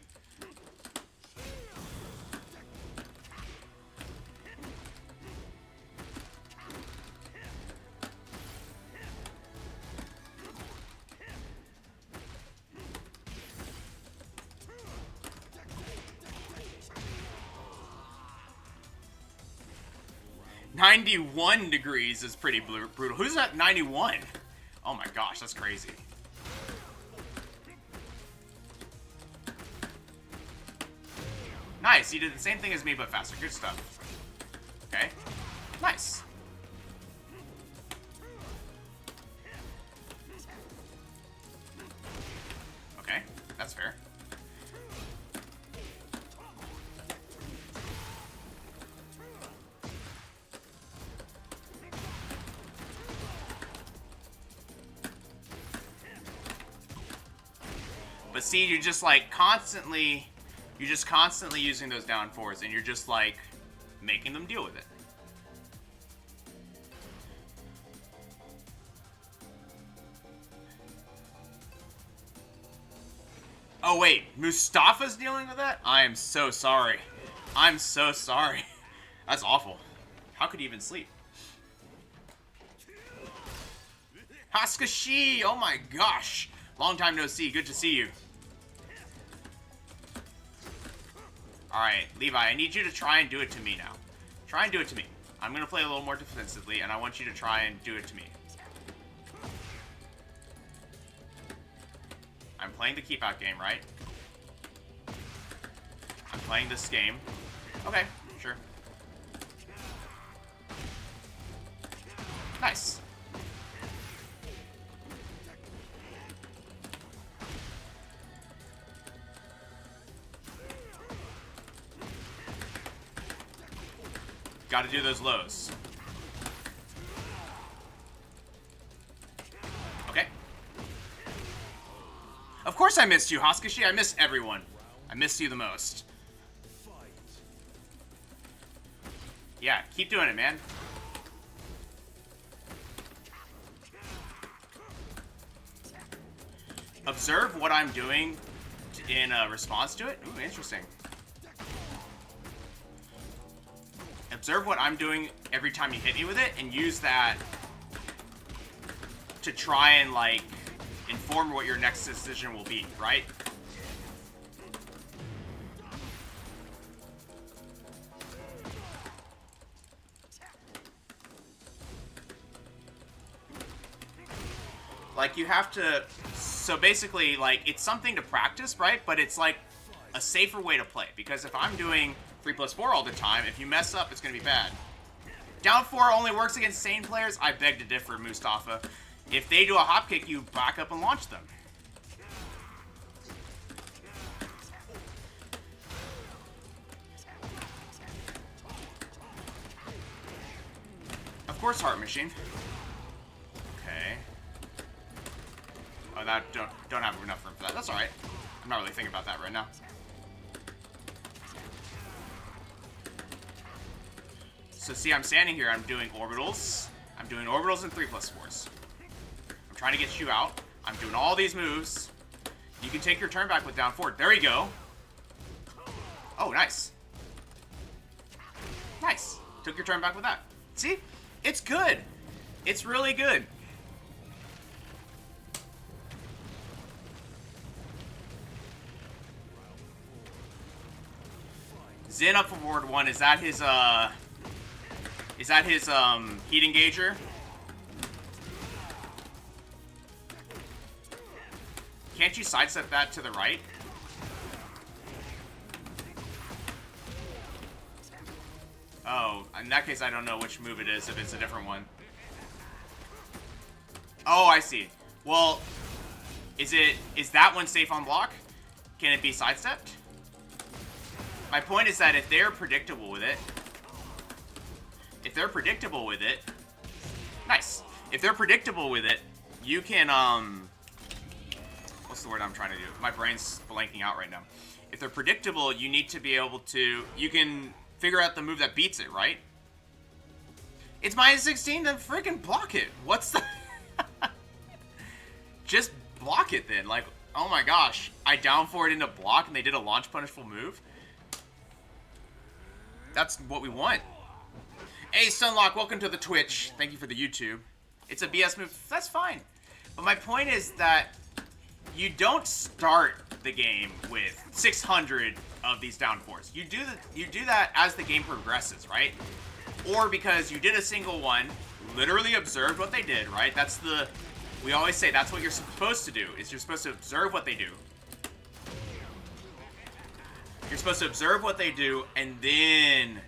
$91 degrees is pretty brutal. Who's at 91? Oh my gosh, that's crazy. Nice, you did the same thing as me, but faster. Good stuff. Okay. Nice. Okay, that's fair. But see, you're just like constantly using those down 4s, and you're just like making them deal with it. Oh wait, Mustafa's dealing with that? I am so sorry. I'm so sorry. That's awful. How could he even sleep? Haskashi! Oh my gosh. Long time no see. Good to see you. Alright, Levi, I need you to try and do it to me now. Try and do it to me. I'm going to play a little more defensively, and I want you to try and do it to me. I'm playing the keep out game, right? I'm playing this game. Okay, sure. Nice. Gotta do those lows. Okay. Of course I missed you, Haskashi. I miss everyone. I missed you the most. Yeah, keep doing it, man. observe what I'm doing in response to it. Ooh, interesting. Observe what I'm doing every time you hit me with it, and use that to try and, like, inform what your next decision will be, right? Like, you have to... So basically, like, it's something to practice, right? But it's, like, a safer way to play. Because if I'm doing 3+4 all the time, if you mess up, it's going to be bad. Down 4 only works against sane players? I beg to differ, Mustafa. If they do a hop kick, you back up and launch them. Of course, Heart Machine. Okay. Oh, that don't have enough room for that. That's alright. I'm not really thinking about that right now. So see, I'm standing here, I'm doing orbitals. I'm doing orbitals and 3+4s. I'm trying to get you out. I'm doing all these moves. You can take your turn back with down forward. There you go. Oh, nice. Nice. Took your turn back with that. See? It's good. It's really good. Zen up for forward 1. Is that his heat engager? Can't you sidestep that to the right? Oh, in that case, I don't know which move it is, if it's a different one. Oh, I see. Well, is that one safe on block? Can it be sidestepped? My point is that if they're predictable with it, nice. If they're predictable with it, you can, what's the word I'm trying to do? My brain's blanking out right now. If they're predictable, you need to be able to, you can figure out the move that beats it, right? It's -16, then freaking block it. What's the... Just block it then. Like, oh my gosh. I down forward into block and they did a launch punishable move. That's what we want. Hey, Sunlock, welcome to the Twitch. Thank you for the YouTube. It's a BS move. That's fine. But my point is that you don't start the game with 600 of these down fours. You do that as the game progresses, right? Or because you did a single one, literally observed what they did, right? That's the... We always say that's what you're supposed to do, is you're supposed to observe what they do. You're supposed to observe what they do and then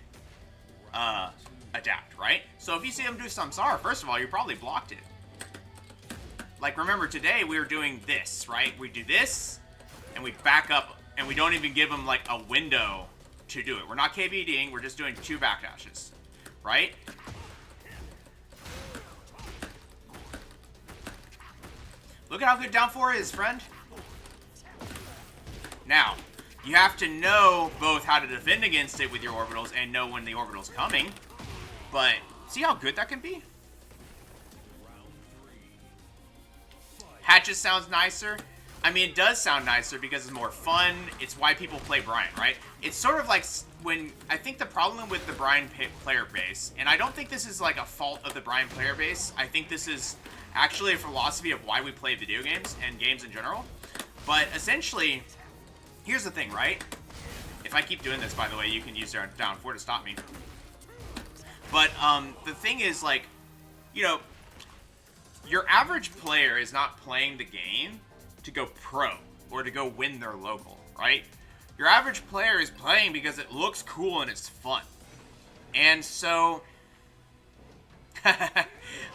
adapt, right? So if you see them do samsara, first of all, you probably blocked it. Like, remember, today we were doing this, right? We do this, and we back up, and we don't even give them, like, a window to do it. We're not KBDing, we're just doing 2 backdashes, right? Look at how good down 4 is, friend. Now, you have to know both how to defend against it with your orbitals and know when the orbital's coming. But, see how good that can be? Hatches sounds nicer. I mean, it does sound nicer because it's more fun. It's why people play Bryan, right? It's sort of like when... I think the problem with the Bryan player base, and I don't think this is like a fault of the Bryan player base. I think this is actually a philosophy of why we play video games and games in general. But essentially, here's the thing, right? If I keep doing this, by the way, you can use your down 4 to stop me. But the thing is, like, you know, your average player is not playing the game to go pro or to go win their local, right? Your average player is playing because it looks cool and it's fun. And so,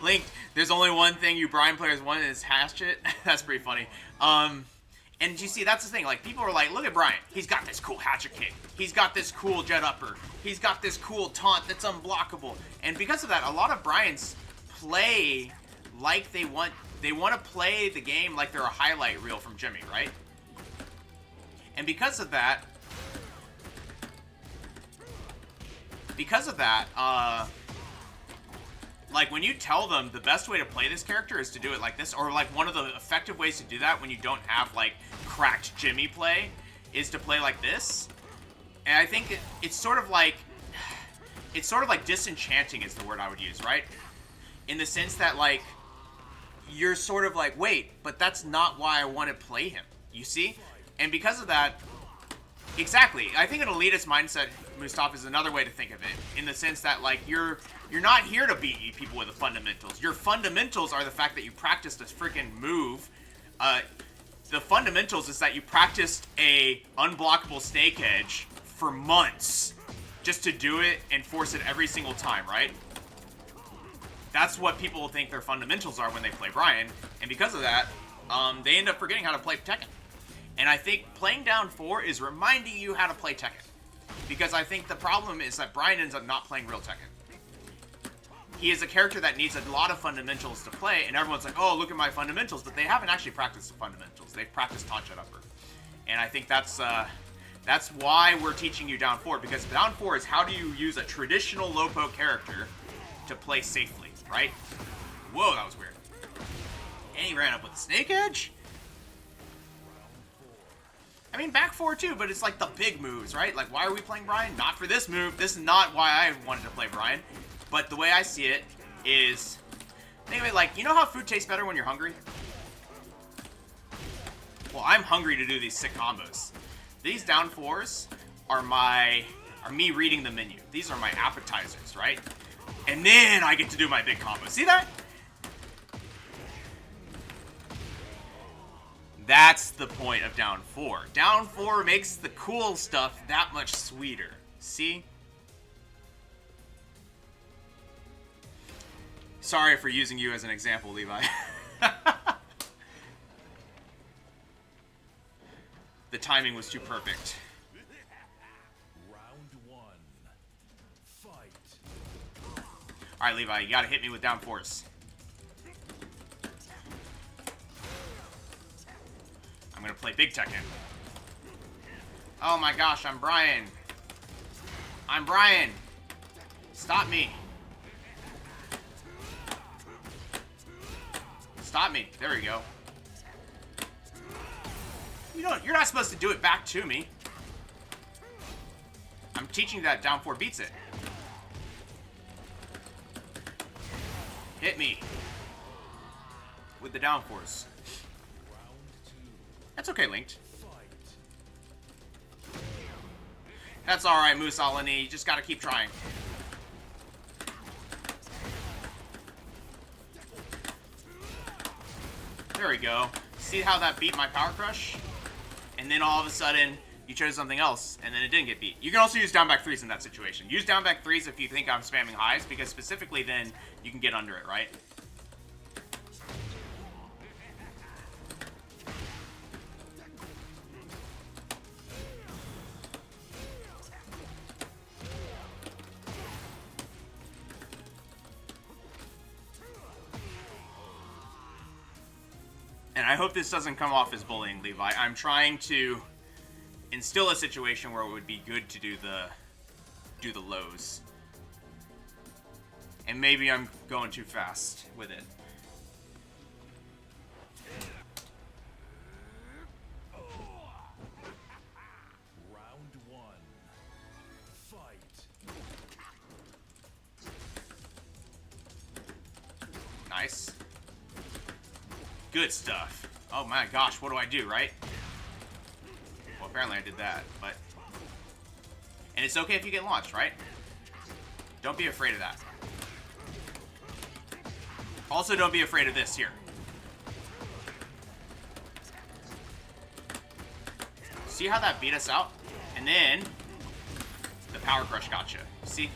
Link, there's only one thing you Bryan players want, and it's hatchet. That's pretty funny. And you see, that's the thing. Like, people are like, look at Bryan. He's got this cool hatchet kick. He's got this cool jet upper. He's got this cool taunt that's unblockable. And because of that, a lot of Bryans play like they want to play the game like they're a highlight reel from Jimmy, right? And because of that, like, when you tell them the best way to play this character is to do it like this, or, like, one of the effective ways to do that when you don't have, like, cracked Jimmy play is to play like this. And I think it's sort of like disenchanting is the word I would use, right? In the sense that, like, you're sort of like, wait, but that's not why I want to play him, you see? And because of that, exactly, I think an elitist mindset, Mustafa, is another way to think of it, in the sense that, like, you're not here to beat people with the fundamentals. Your fundamentals are the fact that you practiced a freaking move. The fundamentals is that you practiced a unblockable snake edge for months just to do it and force it every single time, right? That's what people think their fundamentals are when they play Bryan, and because of that, they end up forgetting how to play Tekken. And I think playing down 4 is reminding you how to play Tekken. Because I think the problem is that Bryan ends up not playing real Tekken. He is a character that needs a lot of fundamentals to play, and everyone's like, oh, look at my fundamentals, but they haven't actually practiced the fundamentals. They've practiced Taunch Upper. And I think that's why we're teaching you down 4, because down 4 is how do you use a traditional low poke character to play safely, right? Whoa, that was weird. And he ran up with a snake edge? I mean, back 4 too, but it's like the big moves, right? Like, why are we playing Bryan? Not for this move. This is not why I wanted to play Bryan. But the way I see it is, anyway, like, you know how food tastes better when you're hungry? Well, I'm hungry to do these sick combos. These down 4s are me reading the menu. These are my appetizers, right? And then I get to do my big combo. See that? That's the point of down 4. Down 4 makes the cool stuff that much sweeter. See? Sorry for using you as an example, Levi. The timing was too perfect. Round 1. Fight. Alright, Levi, you gotta hit me with down 4s. I'm gonna play big Tekken. Oh my gosh, I'm Bryan. I'm Bryan. Stop me. Stop me. There we go. You're not supposed to do it back to me. I'm teaching you that down 4 beats it. Hit me. With the down 4s. That's okay, Linked. That's alright, Moose Alani. You just gotta keep trying. There we go. See how that beat my Power Crush? And then all of a sudden, you chose something else, and then it didn't get beat. You can also use down back 3s in that situation. Use down back 3s if you think I'm spamming highs, because specifically then, you can get under it, right? And I hope this doesn't come off as bullying, Levi. I'm trying to instill a situation where it would be good to do the lows. And maybe I'm going too fast with it. Round 1. Fight. Nice. Good stuff. Oh my gosh, what do I do, right? Well, apparently I did that, but... And it's okay if you get launched, right? Don't be afraid of that. Also, don't be afraid of this here. See how that beat us out? And then, the Power Crush gotcha. See?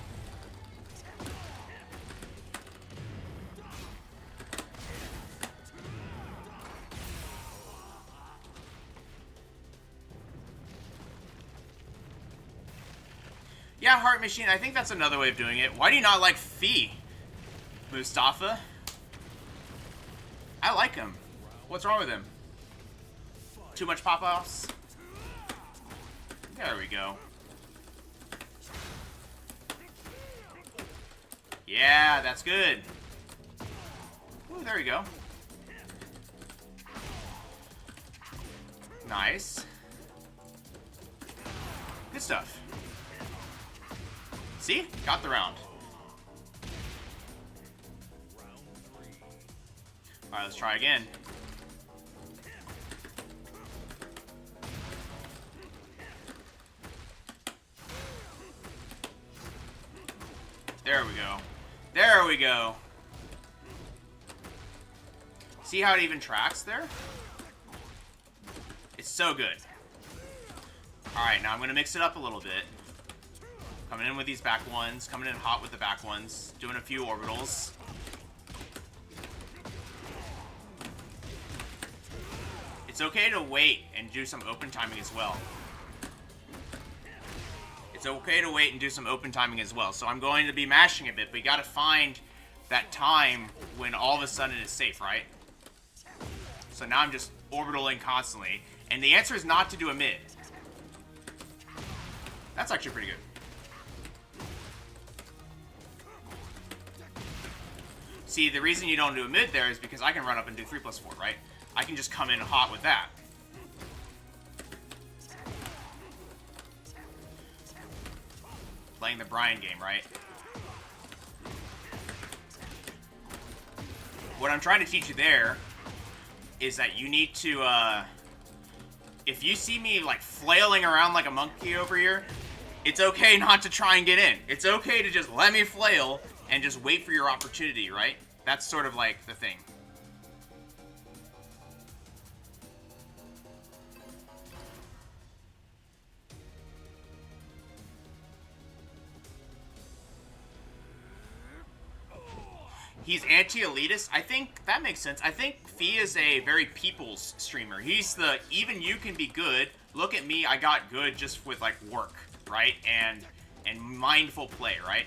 Yeah, Heart Machine, I think that's another way of doing it. Why do you not like Fee, Mustafa? I like him. What's wrong with him? Too much pop-offs? There we go. Yeah, that's good. There we go. Nice. Good stuff. See? Got the round. Alright, let's try again. There we go. There we go. See how it even tracks there? It's so good. Alright, now I'm going to mix it up a little bit. Coming in with these back ones. Coming in hot with the back ones. Doing a few orbitals. It's okay to wait and do some open timing as well. It's okay to wait and do some open timing as well. So I'm going to be mashing a bit, but you got to find that time when all of a sudden it's safe, right? So now I'm just orbitaling constantly. And the answer is not to do a mid. That's actually pretty good. See, the reason you don't do a mid there is because I can run up and do 3+4, right? I can just come in hot with that. Playing the Bryan game, right? What I'm trying to teach you there is that you need to, if you see me, like, flailing around like a monkey over here, it's okay not to try and get in. It's okay to just let me flail and just wait for your opportunity, right? That's sort of like the thing. He's anti-elitist. I think that makes sense. I think Fee is a very people's streamer. He's the, even you can be good. Look at me, I got good just with, like, work, right? And mindful play, right?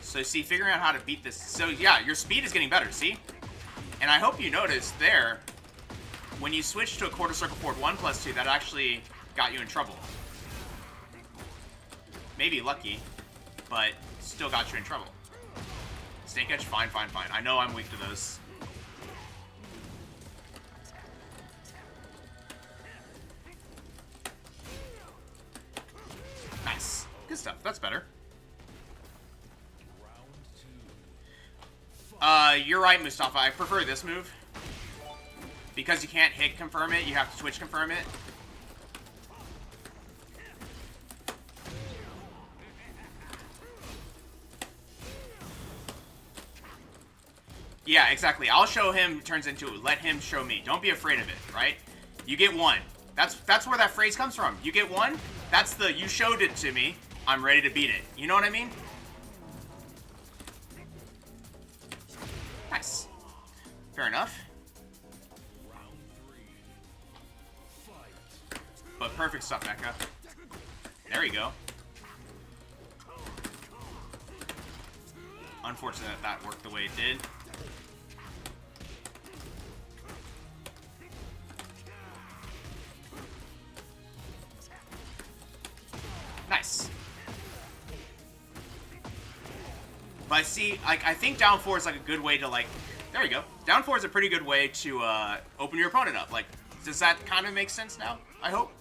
So, see, figuring out how to beat this. So, yeah, your speed is getting better, see? And I hope you noticed there, when you switch to a quarter circle forward 1+2, that actually got you in trouble. Maybe lucky, but still got you in trouble. Snake edge, fine, fine, fine. I know I'm weak to those. Nice. Good stuff. That's better. You're right, Mustafa. I prefer this move. Because you can't hit confirm it, you have to switch confirm it. Yeah, exactly. I'll show him turns into let him show me. Don't be afraid of it, right? You get one. That's where that phrase comes from. You get one, that's the you showed it to me, I'm ready to beat it. You know what I mean? Nice. Fair enough. But perfect stuff, Mecha. There you go. Unfortunate that worked the way it did. Nice. But see, like, I think down 4 is like a good way to, like, there we go. Down 4 is a pretty good way to open your opponent up. Like, does that kind of make sense now? I hope.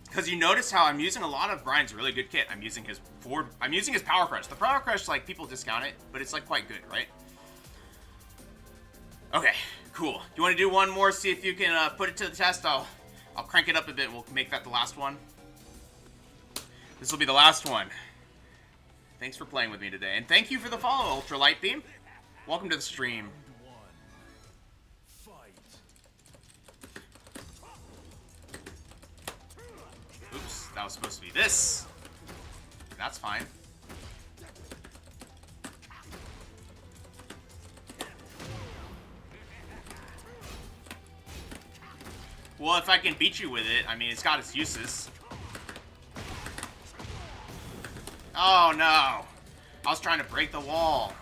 Because you notice how I'm using a lot of Bryan's really good kit. I'm using his Power Crush. The Power Crush, like, people discount it, but it's, like, quite good, right? Okay, cool. You want to do one more, see if you can put it to the test? I'll crank it up a bit. We'll make that the last one. This will be the last one. Thanks for playing with me today. And thank you for the follow, Ultra Light Beam. Welcome to the stream. Oops, that was supposed to be this. That's fine. Well, if I can beat you with it, I mean, it's got its uses. Oh, no. I was trying to break the wall.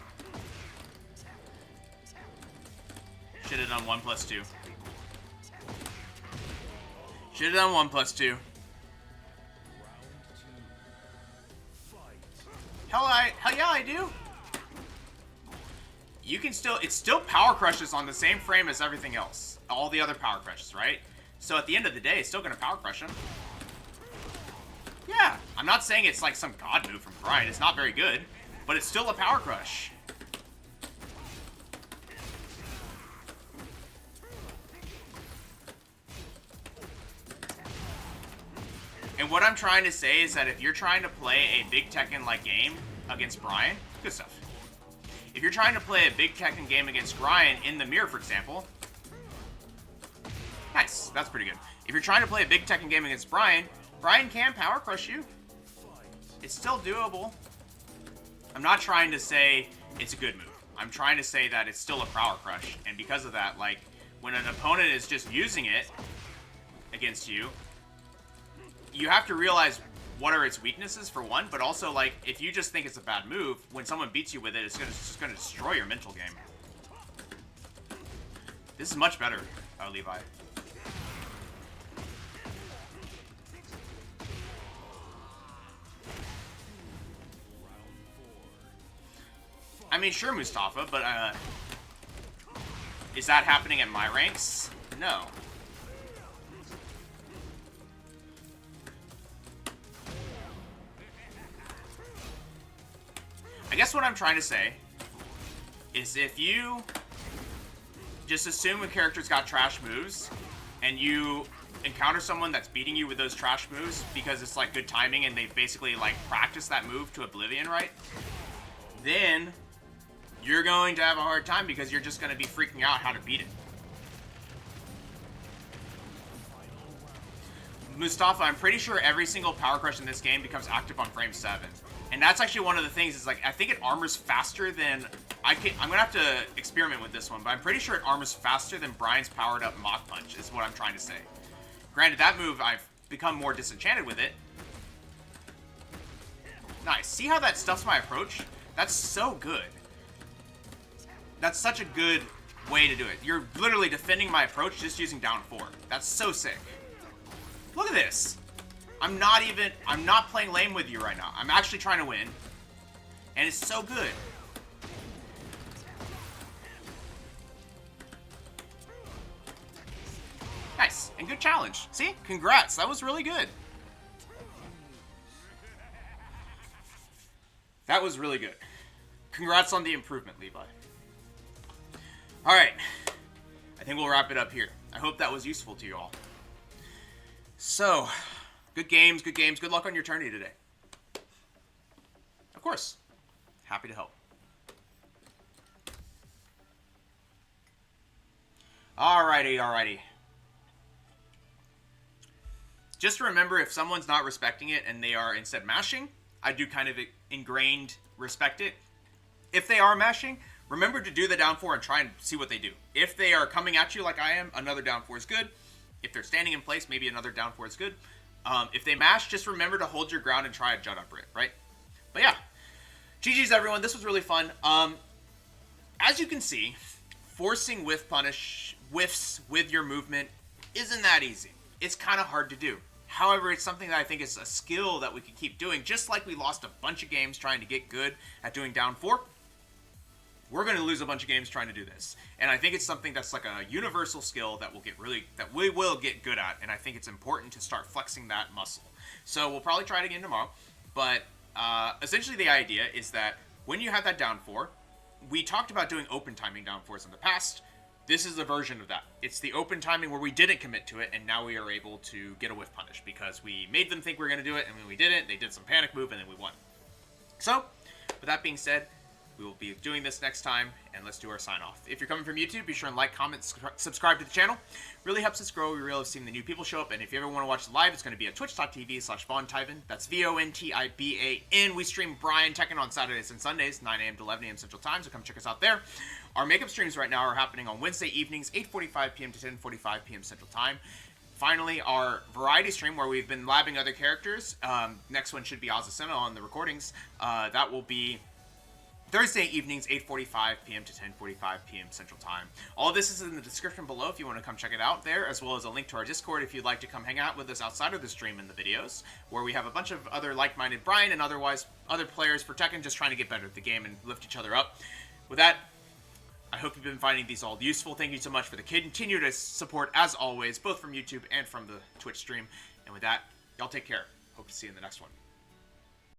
Should have done 1+2. Should have done 1+2. Hell yeah, I do. You can still, it still power crushes on the same frame as everything else. All the other power crushes, right? So at the end of the day, it's still going to power crush him. Yeah, I'm not saying it's like some god move from Bryan. It's not very good, but it's still a power crush. And what I'm trying to say is that if you're trying to play a big Tekken-like game against Bryan, good stuff. If you're trying to play a big Tekken game against Bryan in the mirror, for example, nice, that's pretty good. If you're trying to play a big Tekken game against Bryan, Bryan can power crush you. It's still doable. I'm not trying to say it's a good move. I'm trying to say that it's still a power crush, and because of that, like, when an opponent is just using it against you, you have to realize what are its weaknesses, for one, but also, like, if you just think it's a bad move, when someone beats you with it, it's just gonna destroy your mental game. This is much better, Levi. I mean, sure, Mustafa, but, is that happening at my ranks? No. I guess what I'm trying to say is if you just assume a character's got trash moves and you encounter someone that's beating you with those trash moves because it's like good timing and they've basically like practiced that move to oblivion, right? Then you're going to have a hard time because you're just going to be freaking out how to beat it. Mustafa, I'm pretty sure every single power crush in this game becomes active on frame 7. And that's actually one of the things, is like, I think it armors faster than, I'm gonna have to experiment with this one, but I'm pretty sure it armors faster than Bryan's powered up Mach Punch, is what I'm trying to say. Granted, that move, I've become more disenchanted with it. Nice. See how that stuffs my approach? That's so good. That's such a good way to do it. You're literally defending my approach just using down 4. That's so sick. Look at this. I'm not playing lame with you right now. I'm actually trying to win. And it's so good. Nice. And good challenge. See? Congrats. That was really good. That was really good. Congrats on the improvement, Levi. Alright. I think we'll wrap it up here. I hope that was useful to you all. So, good games, good games. Good luck on your tourney today. Of course. Happy to help. Alrighty. Just remember, if someone's not respecting it and they are instead mashing, I do kind of ingrained respect it. If they are mashing, remember to do the down 4 and try and see what they do. If they are coming at you like I am, another down 4 is good. If they're standing in place, maybe another down 4 is good. If they mash, just remember to hold your ground and try a jut up it, right? But yeah, GG's everyone. This was really fun. As you can see, forcing whiffs with your movement isn't that easy. It's kind of hard to do. However, it's something that I think is a skill that we can keep doing. Just like we lost a bunch of games trying to get good at doing down 4, we're going to lose a bunch of games trying to do this. And I think it's something that's like a universal skill that we will get good at. And I think it's important to start flexing that muscle. So we'll probably try it again tomorrow. But essentially the idea is that when you have that down 4, we talked about doing open timing down 4s in the past. This is a version of that. It's the open timing where we didn't commit to it, and now we are able to get a whiff punish because we made them think we were going to do it, and when we didn't, they did some panic move, and then we won. So, with that being said, we will be doing this next time, and let's do our sign off. If you're coming from YouTube, be sure and like, comment, subscribe to the channel. Really helps us grow. We really love seeing the new people show up, and if you ever want to watch live, it's going to be at twitch.tv/VonTivan. That's VONTIBAN. We stream Bryan Tekken on Saturdays and Sundays, 9 a.m. to 11 a.m. Central Time, so come check us out there. Our makeup streams right now are happening on Wednesday evenings, 8:45 p.m. to 10:45 p.m. Central Time. Finally, our variety stream where we've been labbing other characters. Next one should be Azucena on the recordings. That will be Thursday evenings, 8:45 p.m. to 10:45 p.m. Central Time. All of this is in the description below if you want to come check it out there, as well as a link to our Discord if you'd like to come hang out with us outside of the stream and the videos, where we have a bunch of other like-minded Bryan and otherwise other players for Tekken just trying to get better at the game and lift each other up. With that, I hope you've been finding these all useful. Thank you so much for the continued support, as always, both from YouTube and from the Twitch stream. And with that, y'all take care. Hope to see you in the next one.